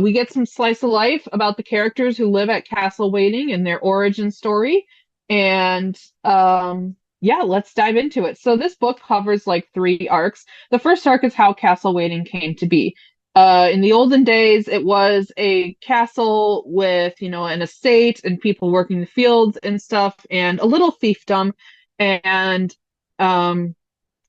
we get some slice of life about the characters who live at Castle Waiting and their origin story. And let's dive into it. So this book covers like 3 arcs. The first arc is how Castle Waiting came to be. In the olden days, it was a castle with, an estate and people working the fields and stuff, and a little fiefdom. And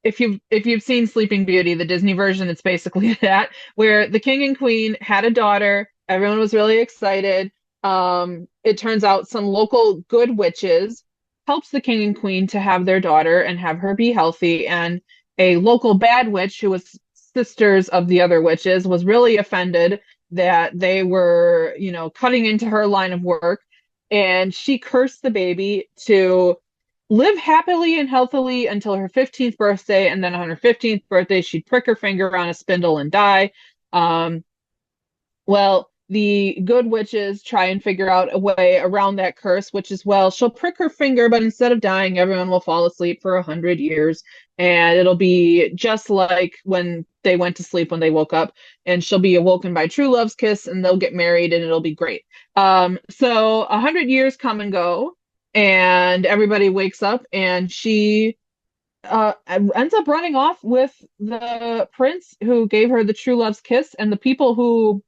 if you've seen Sleeping Beauty, the Disney version, it's basically that, where the king and queen had a daughter. Everyone was really excited. It turns out some local good witches helps the king and queen to have their daughter and have her be healthy. And a local bad witch who was sisters of the other witches was really offended that they were, cutting into her line of work. And she cursed the baby to live happily and healthily until her 15th birthday. And then on her 15th birthday, she'd prick her finger on a spindle and die. Um, well, the good witches try and figure out a way around that curse, which is, well, she'll prick her finger, but instead of dying, everyone will fall asleep for 100 years. And it'll be just like when they went to sleep when they woke up. And she'll be awoken by true love's kiss, and they'll get married, and it'll be great. So 100 years come and go, and everybody wakes up, and she ends up running off with the prince who gave her the true love's kiss, and the people who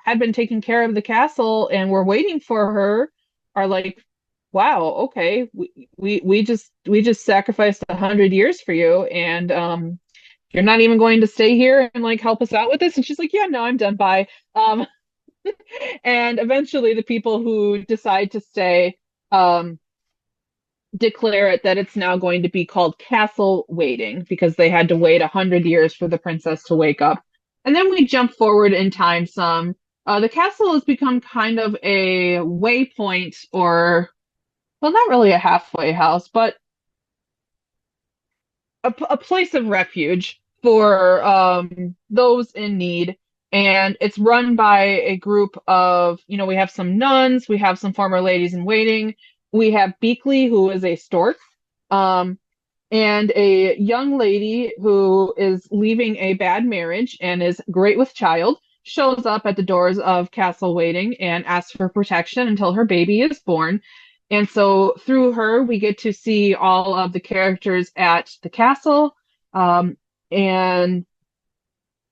had been taking care of the castle and were waiting for her are like, wow, okay, we just sacrificed 100 years for you, and you're not even going to stay here and like help us out with this. And she's like, yeah, no, I'm done. Bye. And eventually the people who decide to stay declare it that it's now going to be called castle waiting, because they had to wait 100 years for the princess to wake up. And then we jump forward in time some. The castle has become kind of a waypoint, or, well, not really a halfway house, but a place of refuge for those in need. And it's run by a group of, we have some nuns, we have some former ladies in waiting, we have Beakley, who is a stork, and a young lady who is leaving a bad marriage and is great with child, shows up at the doors of Castle Waiting and asks for protection until her baby is born. And so through her, we get to see all of the characters at the castle, and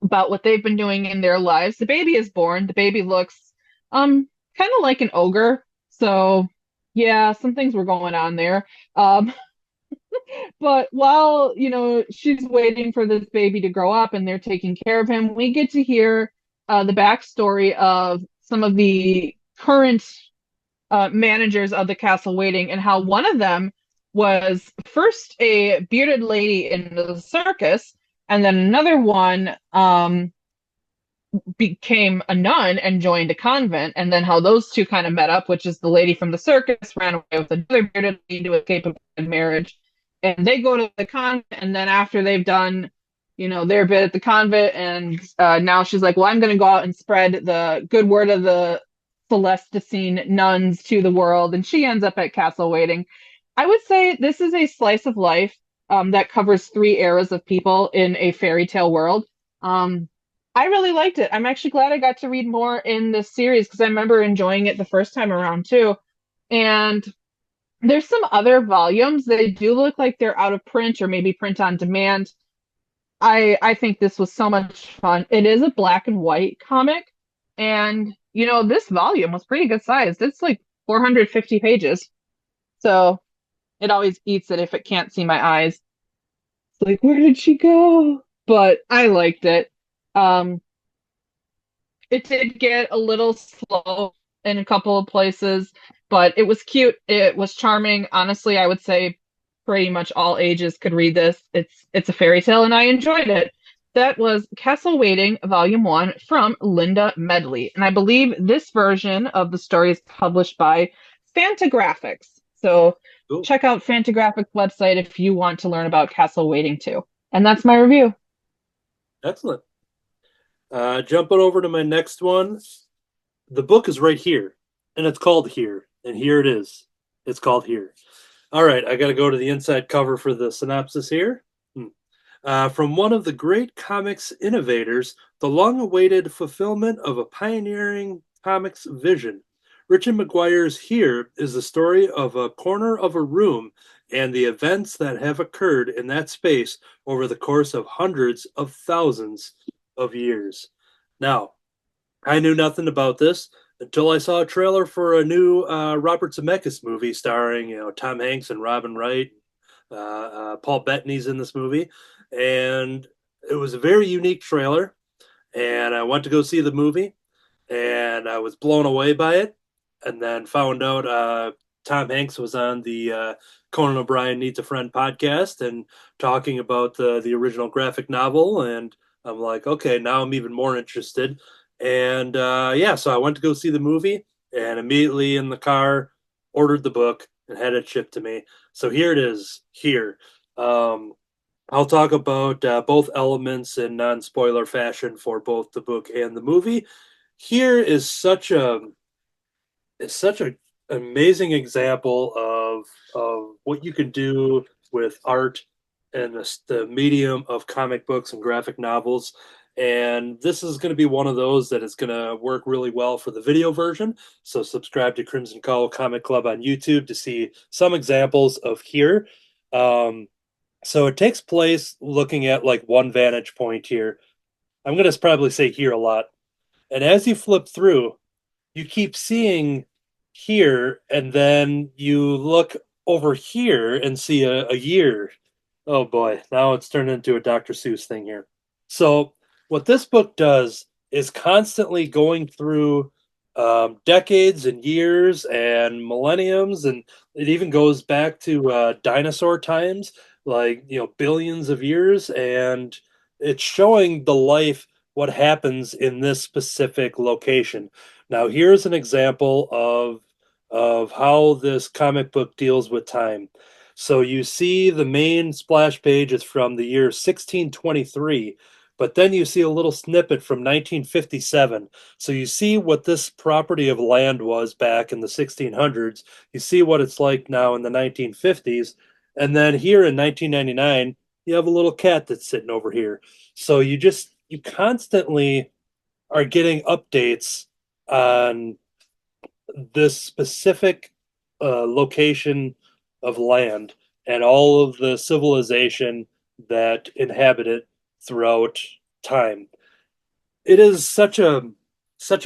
about what they've been doing in their lives. The baby is born. The baby looks kind of like an ogre. So yeah, some things were going on there. But while, she's waiting for this baby to grow up and they're taking care of him, we get to hear the backstory of some of the current managers of the castle waiting, and how one of them was first a bearded lady in the circus, and then another one became a nun and joined a convent, and then how those two kind of met up, which is the lady from the circus ran away with another bearded lady to escape a bad marriage. And they go to the convent, and then after they've done, their bit at the convent, and now she's like, well, I'm going to go out and spread the good word of the Celestine nuns to the world, and she ends up at Castle Waiting. I would say this is a slice of life that covers 3 eras of people in a fairy tale world. I really liked it. I'm actually glad I got to read more in this series, because I remember enjoying it the first time around too. And there's some other volumes. They do look like they're out of print or maybe print on demand. I think this was so much fun. It is a black and white comic, and this volume was pretty good sized. It's like 450 pages. So it always eats it if it can't see my eyes. It's like, where did she go? But I liked it. It did get a little slow in a couple of places, but it was cute. It was charming. Honestly, I would say pretty much all ages could read this. It's a fairy tale, and I enjoyed it. That was Castle Waiting, Volume 1 from Linda Medley. And I believe this version of the story is published by Fantagraphics. So check out Fantagraphics' website if you want to learn about Castle Waiting too. And that's my review. Excellent. Jumping over to my next one. The book is right here, and it's called Here. And here it is. It's called Here. All right, I got to go to the inside cover for the synopsis here. From one of the great comics innovators, the long-awaited fulfillment of a pioneering comics vision. Richard McGuire's Here is the story of a corner of a room and the events that have occurred in that space over the course of hundreds of thousands of years. Now, I knew nothing about this until I saw a trailer for a new Robert Zemeckis movie starring, Tom Hanks and Robin Wright, Paul Bettany's in this movie, and it was a very unique trailer. And I went to go see the movie, and I was blown away by it. And then found out Tom Hanks was on the Conan O'Brien Needs a Friend podcast and talking about the original graphic novel. And I'm like, okay, now I'm even more interested. And yeah, so I went to go see the movie, and immediately in the car ordered the book and had it shipped to me. So here it is. Here. Um, I'll talk about both elements in non-spoiler fashion for both the book and the movie. Here is such a amazing example of what you can do with art and the medium of comic books and graphic novels. And this is going to be one of those that is going to work really well for the video version. So subscribe to Crimson Cowl Comic Club on YouTube to see some examples of here. So it takes place looking at like one vantage point here. I'm going to probably say here a lot. And as you flip through, you keep seeing here, and then you look over here and see a year. Oh boy, now it's turned into a Dr. Seuss thing here. So, what this book does is constantly going through decades and years and millenniums, and it even goes back to dinosaur times, like, billions of years, and it's showing the life, what happens in this specific location. Now, here's an example of how this comic book deals with time. So you see the main splash page is from the year 1623, but then you see a little snippet from 1957. So you see what this property of land was back in the 1600s. You see what it's like now in the 1950s. And then here in 1999, you have a little cat that's sitting over here. So you constantly are getting updates on this specific location of land and all of the civilization that inhabit it throughout time. It is such a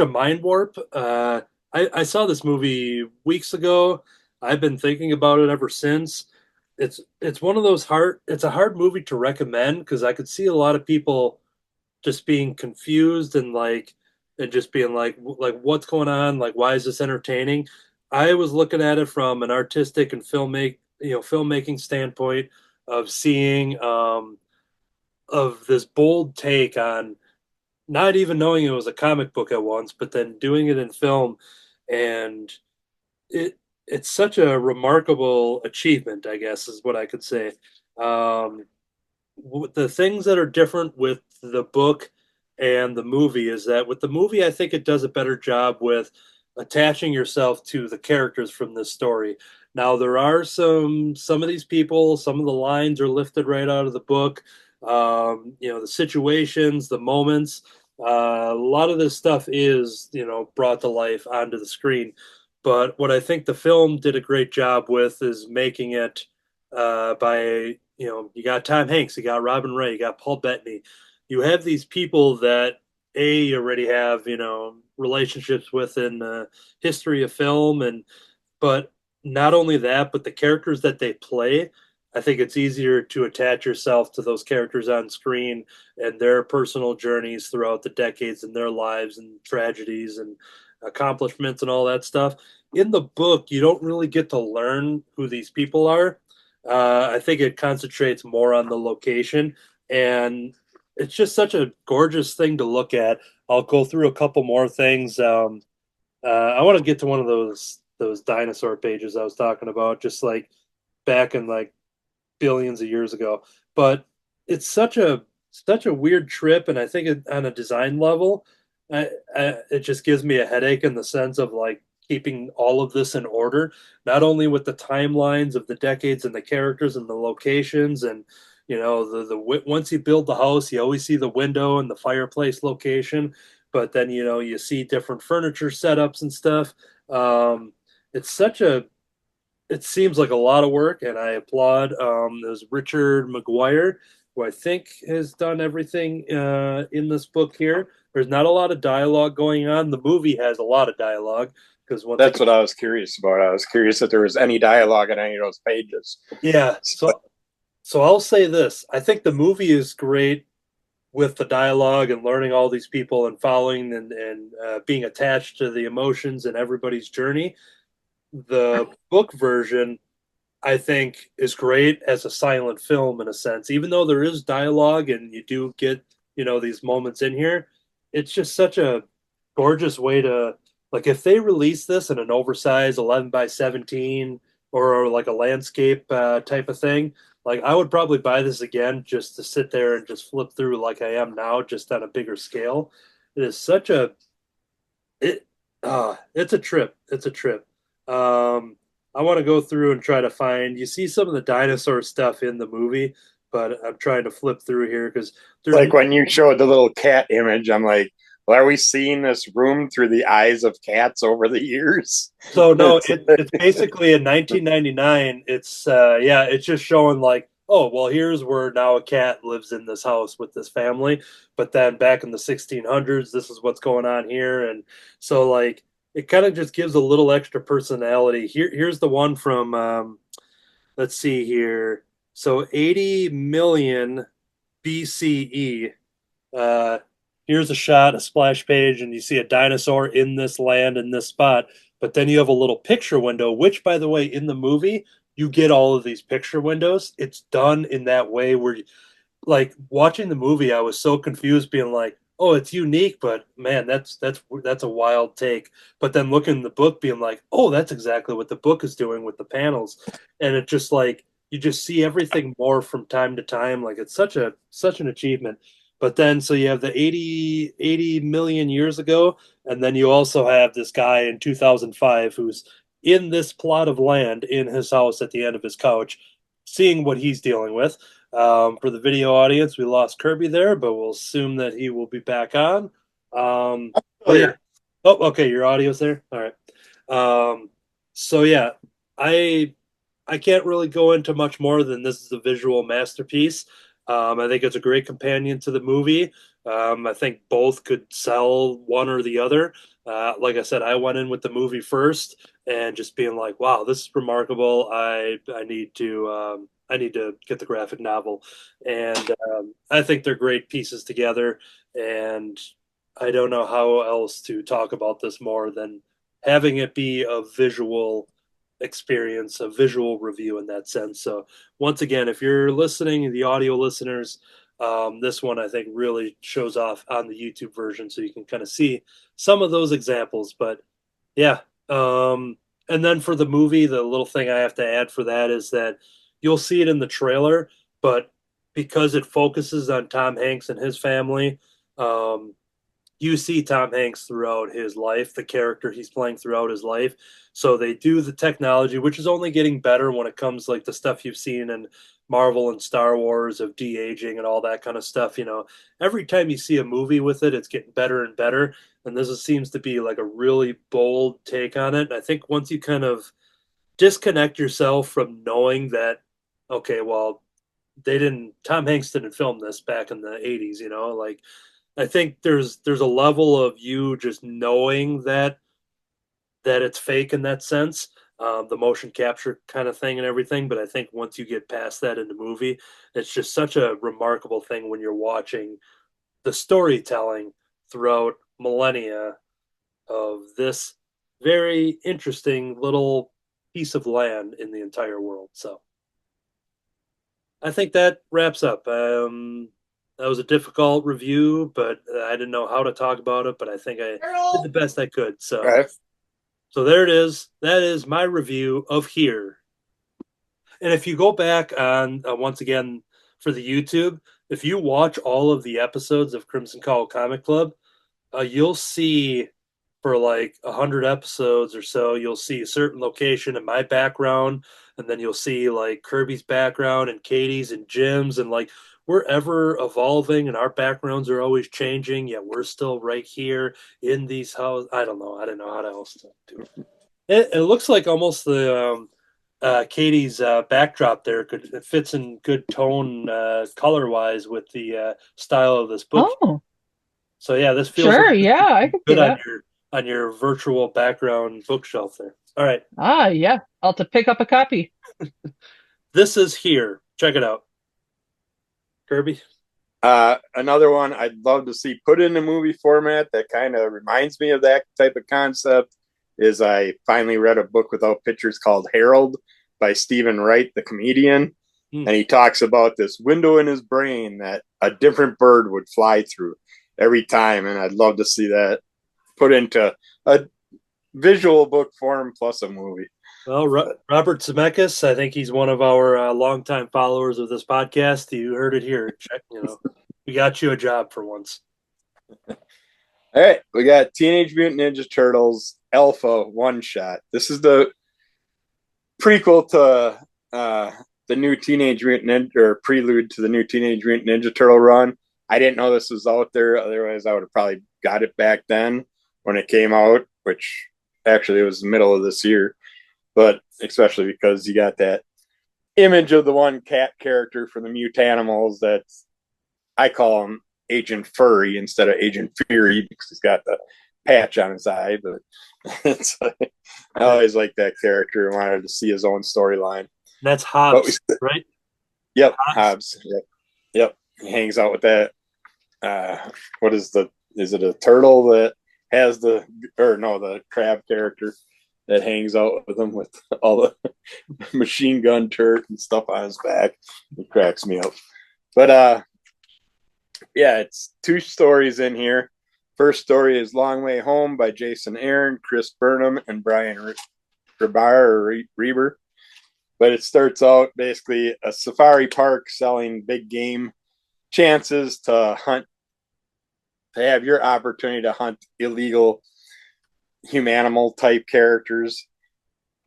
mind warp. I saw this movie weeks ago. I've been thinking about it ever since. It's one of those hard. It's a hard movie to recommend because I could see a lot of people just being confused and just being like what's going on, like why is this entertaining. I was looking at it from an artistic and filmmaking standpoint of seeing of this bold take on not even knowing it was a comic book at once, but then doing it in film. And it's such a remarkable achievement, I guess is what I could say. um, the things that are different with the book and the movie is that with the movie, I think it does a better job with attaching yourself to the characters from this story. Now, there are some of these people, some of the lines are lifted right out of the book. The situations, the moments, a lot of this stuff is brought to life onto the screen. But what I think the film did a great job with is making it by you got Tom Hanks, you got Robin Wright, you got Paul Bettany. You have these people that you already have relationships with in the history of film, and but not only that, but the characters that they play. I think it's easier to attach yourself to those characters on screen and their personal journeys throughout the decades and their lives and tragedies and accomplishments and all that stuff. In the book, you don't really get to learn who these people are. I think it concentrates more on the location, and it's just such a gorgeous thing to look at. I'll go through a couple more things. I want to get to one of those dinosaur pages I was talking about, just like back in like billions of years ago. But it's such a weird trip, and I think on a design level, it just gives me a headache in the sense of like keeping all of this in order, not only with the timelines of the decades and the characters and the locations, and the once you build the house, you always see the window and the fireplace location, but then you see different furniture setups and stuff. It's such a it seems like a lot of work, and I applaud. There's Richard McGuire, who I think has done everything in this book here. There's not a lot of dialogue going on. The movie has a lot of dialogue because That's what I was curious about. I was curious if there was any dialogue on any of those pages. Yeah. So So I'll say this. I think the movie is great with the dialogue and learning all these people and following and being attached to the emotions and everybody's journey. The book version, I think, is great as a silent film in a sense. Even though there is dialogue and you do get, these moments in here, it's just such a gorgeous way to, like, if they release this in an oversized 11 by 17 or like a landscape type of thing, like I would probably buy this again just to sit there and just flip through like I am now, just on a bigger scale. It is such a it it's a trip. It's a trip. I want to go through and try to find. You see some of the dinosaur stuff in the movie, but I'm trying to flip through here because there's Like when you showed the little cat image, I'm like, well, are we seeing this room through the eyes of cats over the years? so no. It's basically in 1999. It's just showing like, oh well, here's where now a cat lives in this house with this family, but then back in the 1600s, this is what's going on here, and so like it kind of just gives a little extra personality. Here's the one from let's see here. So 80 million BCE. Uh, Here's a shot, a splash page, and you see a dinosaur in this land in this spot. But then you have a little picture window, which, by the way, in the movie, you get all of these picture windows. It's done in that way where like watching the movie, I was so confused, being like, "Oh, it's unique," but man, that's a wild take. But then looking in the book, being like, "Oh, that's exactly what the book is doing with the panels," and it just like you just see everything more from time to time. Like it's such an achievement. But then so you have the 80 million years ago, and then you also have this guy in 2005 who's in this plot of land in his house at the end of his couch, seeing what he's dealing with. For the video audience, we lost Kirby there, but we'll assume that he will be back on. Yeah. Oh, okay, your audio's there. All right. So yeah, I I can't really go into much more than this is a visual masterpiece. I think it's a great companion to the movie. I think both could sell one or the other. Like I said, I went in with the movie first and just being like, "Wow, this is remarkable. I need to get the graphic novel," and I think they're great pieces together. And I don't know how else to talk about this more than having it be a visual experience, a visual review in that sense. So once again, if you're listening, the audio listeners, this one I think really shows off on the YouTube version, so you can kind of see some of those examples. But yeah, and then for the movie, the little thing I have to add for that is that you'll see it in the trailer, but because it focuses on Tom Hanks and his family, um, you see Tom Hanks throughout his life, the character he's playing throughout his life. So they do the technology, which is only getting better when it comes like the stuff you've seen in Marvel and Star Wars of de-aging and all that kind of stuff. Every time you see a movie with it, it's getting better and better. And seems to be like a really bold take on it. And I think once you kind of disconnect yourself from knowing that, okay, well, Tom Hanks didn't film this back in the 80s, like I think there's a level of you just knowing that it's fake in that sense, the motion capture kind of thing and everything. But I think once you get past that in the movie, it's just such a remarkable thing when you're watching the storytelling throughout millennia of this very interesting little piece of land in the entire world. So I think that wraps up. That was a difficult review, but I didn't know how to talk about it. But I think I did the best I could. So, Right. so there it is. That is my review of Here. And if you go back on once again for the YouTube, if you watch all of the episodes of Crimson Cowl Comic Club, you'll see for like 100 episodes or so, you'll see a certain location in my background, and then you'll see like Kirby's background and Katie's and Jim's, and like we're ever evolving, and our backgrounds are always changing. Yet we're still right here in these houses. I don't know. I don't know how else to do it. It looks like almost the Katie's backdrop there it fits in good tone color wise with the style of this book. Oh, So yeah, this feels sure. like Yeah, I could see good that. on your virtual background bookshelf there. All right, Ah, yeah. I'll have to pick up a copy. this is Here. Check it out. Kirby? Another one I'd love to see put in a movie format that kind of reminds me of that type of concept is I finally read a book without pictures called Harold by Stephen Wright, the comedian. And he talks about this window in his brain that a different bird would fly through every time. And I'd love to see that put into a visual book form plus a movie. Well, Robert Zemeckis, I think he's one of our longtime followers of this podcast. You heard it here. Check, we got you a job for once. All right, we got Teenage Mutant Ninja Turtles Alpha One Shot. This is the prequel to the new Teenage Mutant Ninja, or prelude to the new Teenage Mutant Ninja Turtle run. I didn't know this was out there. Otherwise, I would have probably got it back then when it came out, which actually it was the middle of this year. But especially because you got that image of the one cat character from the Mutanimals that I call him Agent Furry instead of Agent Fury because he's got the patch on his eye. But it's like, I always liked that character and wanted to see his own storyline. That's Hobbs, right? Yep, Hobbs. Yep. He hangs out with that. Is it a turtle that has the crab character that hangs out with him with all the machine gun turret and stuff on his back? It cracks me up. But it's 2 stories in here. First story is Long Way Home by Jason Aaron, Chris Burnham, and Brian Reber. But it starts out basically a safari park selling big game chances to hunt, to have your opportunity to hunt illegal humanimal type characters.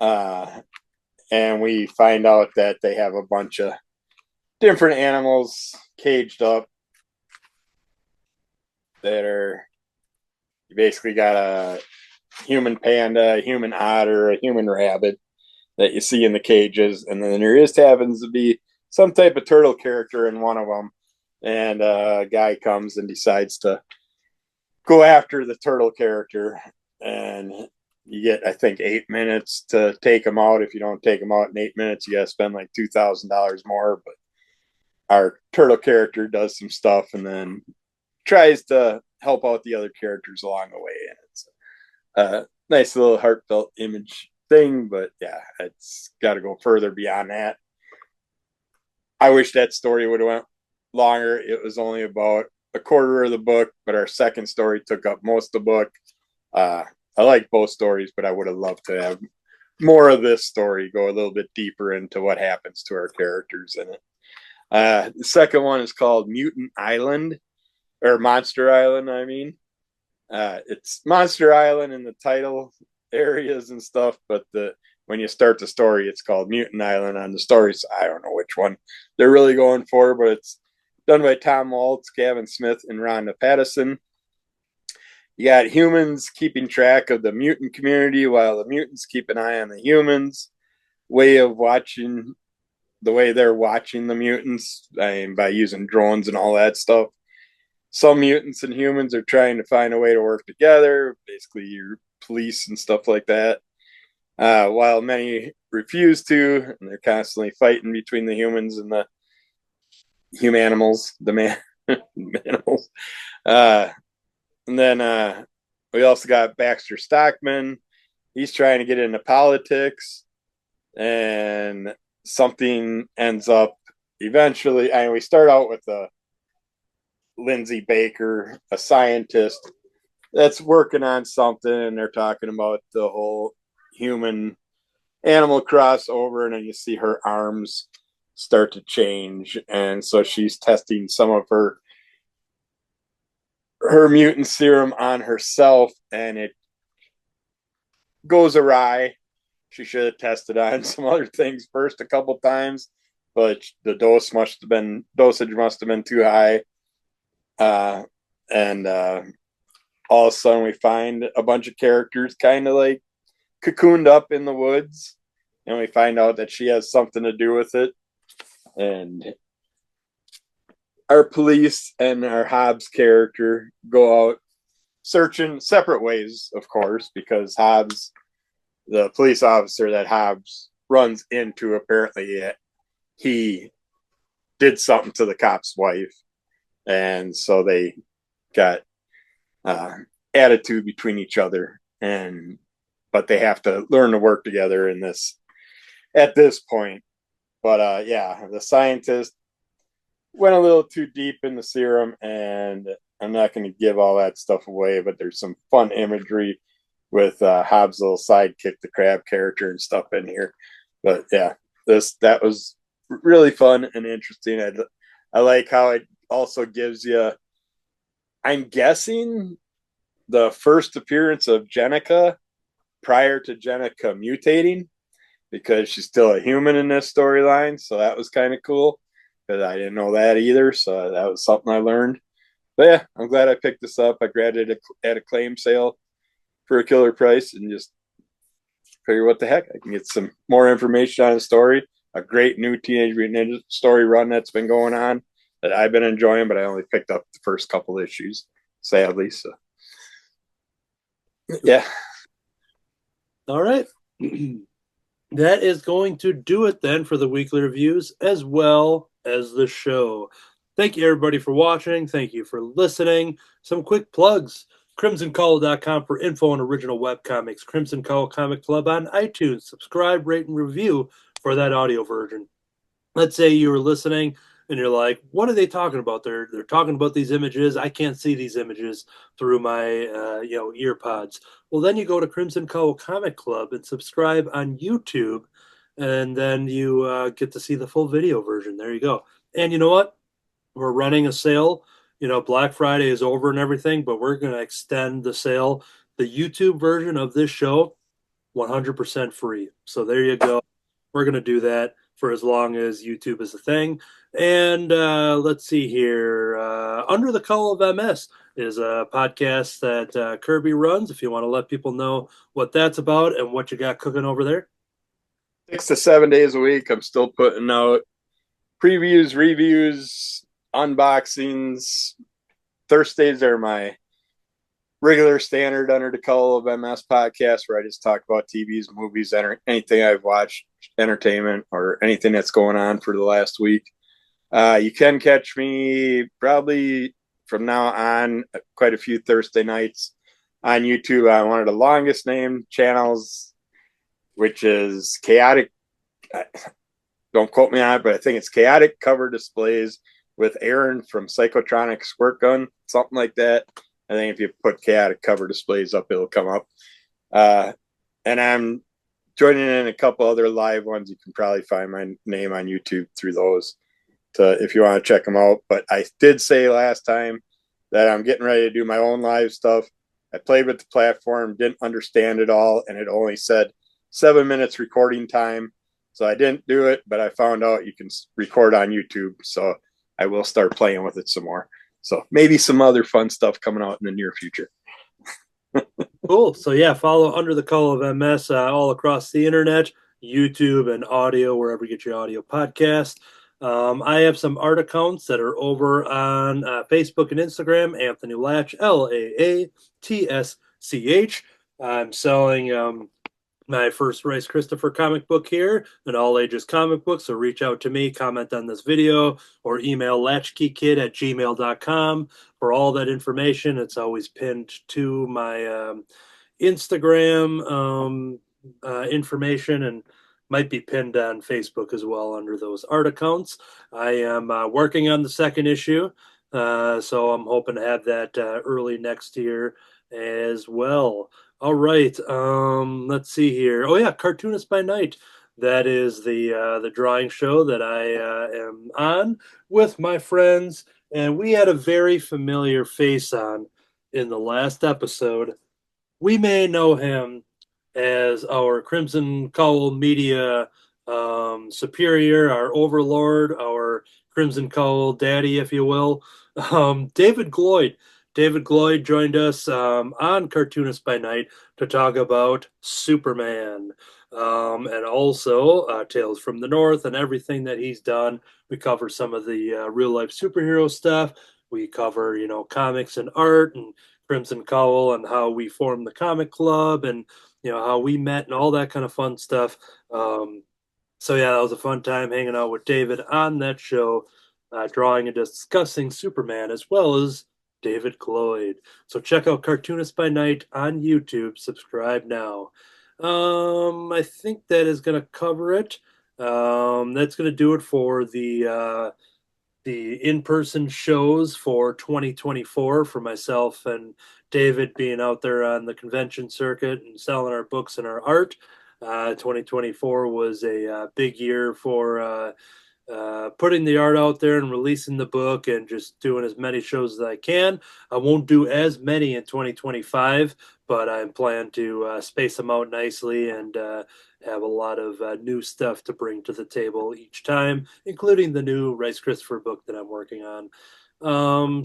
And we find out that they have a bunch of different animals caged up that are, you basically got a human panda, a human otter, a human rabbit that you see in the cages, and then there happens to be some type of turtle character in one of them, and a guy comes and decides to go after the turtle character, and you get, I think, 8 minutes to take him out. If you don't take him out in 8 minutes, you got to spend like $2,000 more. But our turtle character does some stuff and then tries to help out the other characters along the way, and it's a nice little heartfelt image thing. But yeah, it's got to go further beyond that. I wish that story would have went longer. It was only about a quarter of the book, but our second story took up most of the book. I like both stories, but I would have loved to have more of this story, go a little bit deeper into what happens to our characters in it. The second one is called Mutant Island, or Monster Island, I mean. It's Monster Island in the title areas and stuff, but when you start the story, it's called Mutant Island on the story, so I don't know which one they're really going for, but it's done by Tom Waltz, Gavin Smith, and Rhonda Pattison. You got humans keeping track of the mutant community while the mutants keep an eye on the humans. The way they're watching the mutants, by using drones and all that stuff. Some mutants and humans are trying to find a way to work together, basically your police and stuff like that, while many refuse to, and they're constantly fighting between the humans and the humanimals, animals. And then we also got Baxter Stockman. He's trying to get into politics, and something ends up eventually. We start out with Lindsay Baker, a scientist that's working on something, and they're talking about the whole human animal crossover, and then you see her arms start to change, and so she's testing some of her mutant serum on herself, and it goes awry. She should have tested on some other things first a couple times, but the dosage must have been too high. And all of a sudden we find a bunch of characters kind of like cocooned up in the woods, and we find out that she has something to do with it. And our police and our Hobbs character go out searching separate ways, of course, because Hobbs, the police officer that Hobbs runs into, apparently he did something to the cop's wife, and so they got attitude between each other, but they have to learn to work together in this at this point. But yeah, the scientist went a little too deep in the serum, and I'm not going to give all that stuff away, but there's some fun imagery with Hobbs' little sidekick, the crab character, and stuff in here. But yeah, that was really fun and interesting. I like how it also gives you, I'm guessing, the first appearance of Jenica prior to Jenica mutating, because she's still a human in this storyline. So that was kind of cool, because I didn't know that either. So that was something I learned. But yeah, I'm glad I picked this up. I grabbed it at a claim sale for a killer price and just figure what the heck. I can get some more information on the story. A great new Teenage Mutant Ninja story run that's been going on that I've been enjoying, but I only picked up the first couple issues, sadly. So yeah. All right. That is going to do it then for the weekly reviews as well as the show. Thank you, everybody, for watching. Thank you for listening. Some quick plugs. CrimsonCowl.com for info on original webcomics. Crimson Cowl Comic Club on iTunes. Subscribe, rate, and review for that audio version. Let's say you were listening and you're like, what are they talking about? They're talking about these images. I can't see these images through my ear pods. Well, then you go to Crimson Cowl Comic Club and subscribe on YouTube, and then you get to see the full video version. There you go. And you know what? We're running a sale. Black Friday is over and everything, but we're going to extend the sale. The YouTube version of this show, 100% free. So there you go. We're going to do that for as long as YouTube is a thing. And let's see here. Under the Cowl of MS is a podcast that Kirby runs, if you want to let people know what that's about and what you got cooking over there. 6 to 7 days a week, I'm still putting out previews, reviews, unboxings. Thursdays are my regular standard Under the Cowl of MS podcast, where I just talk about TVs, movies, anything I've watched, entertainment, or anything that's going on for the last week. You can catch me probably from now on quite a few Thursday nights on YouTube on one of the longest named channels, which is Chaotic. Don't quote me on it, but I think it's Chaotic Cover Displays with Aaron from Psychotronic Squirt Gun, something like that. I think if you put Chaotic Cover Displays up, it'll come up. And I'm joining in a couple other live ones. You can probably find my name on YouTube through those if you want to check them out. But I did say last time that I'm getting ready to do my own live stuff. I played with the platform, didn't understand it all, and it only said 7 minutes recording time. So I didn't do it, but I found out you can record on YouTube. So I will start playing with it some more. So maybe some other fun stuff coming out in the near future. Cool. So yeah, follow Under the Cowl of MS all across the internet, YouTube and audio, wherever you get your audio podcast. I have some art accounts that are over on Facebook and Instagram. Anthony Laatsch, LAATSCH. I'm selling my First Race Christopher comic book here, an all ages comic book. So reach out to me, comment on this video, or email latchkeykid@gmail.com for all that information. It's always pinned to my Instagram information, and might be pinned on Facebook as well under those art accounts. I am working on the second issue, so I'm hoping to have that early next year as well. All right, let's see here. Oh yeah, Cartoonist by Night. That is the drawing show that I am on with my friends, and we had a very familiar face on in the last episode. We may know him as our Crimson Cowl Media superior, our overlord, our Crimson Cowl daddy, if you will, David Gloyd. David Gloyd joined us on Cartoonist by Night to talk about Superman, and also Tales from the North and everything that he's done. We cover some of the real-life superhero stuff. We cover, comics and art and Crimson Cowl and how we formed the comic club and, how we met and all that kind of fun stuff. So yeah, that was a fun time hanging out with David on that show. drawing and discussing Superman, as well as David Cloyd. So check out Cartoonist by Night on YouTube. Subscribe now. I think that is going to cover it. That's going to do it for the in-person shows for 2024 for myself and David being out there on the convention circuit and selling our books and our art. 2024 was a big year for putting the art out there and releasing the book and just doing as many shows as I can. I won't do as many in 2025, but I plan to space them out nicely and have a lot of new stuff to bring to the table each time, including the new Rice Christopher book that I'm working on.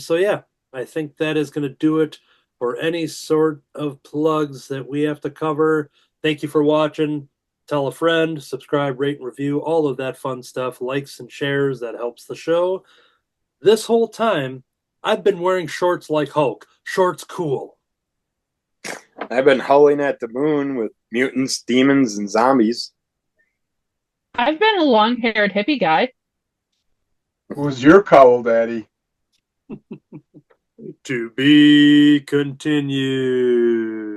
So yeah, I think that is going to do it for any sort of plugs that we have to cover. Thank you for watching. Tell a friend, subscribe, rate, and review, all of that fun stuff, likes and shares, that helps the show. This whole time, I've been wearing shorts like Hulk. Shorts cool. I've been howling at the moon with mutants, demons, and zombies. I've been a long-haired hippie guy. Who's your Cowl daddy? To be continued.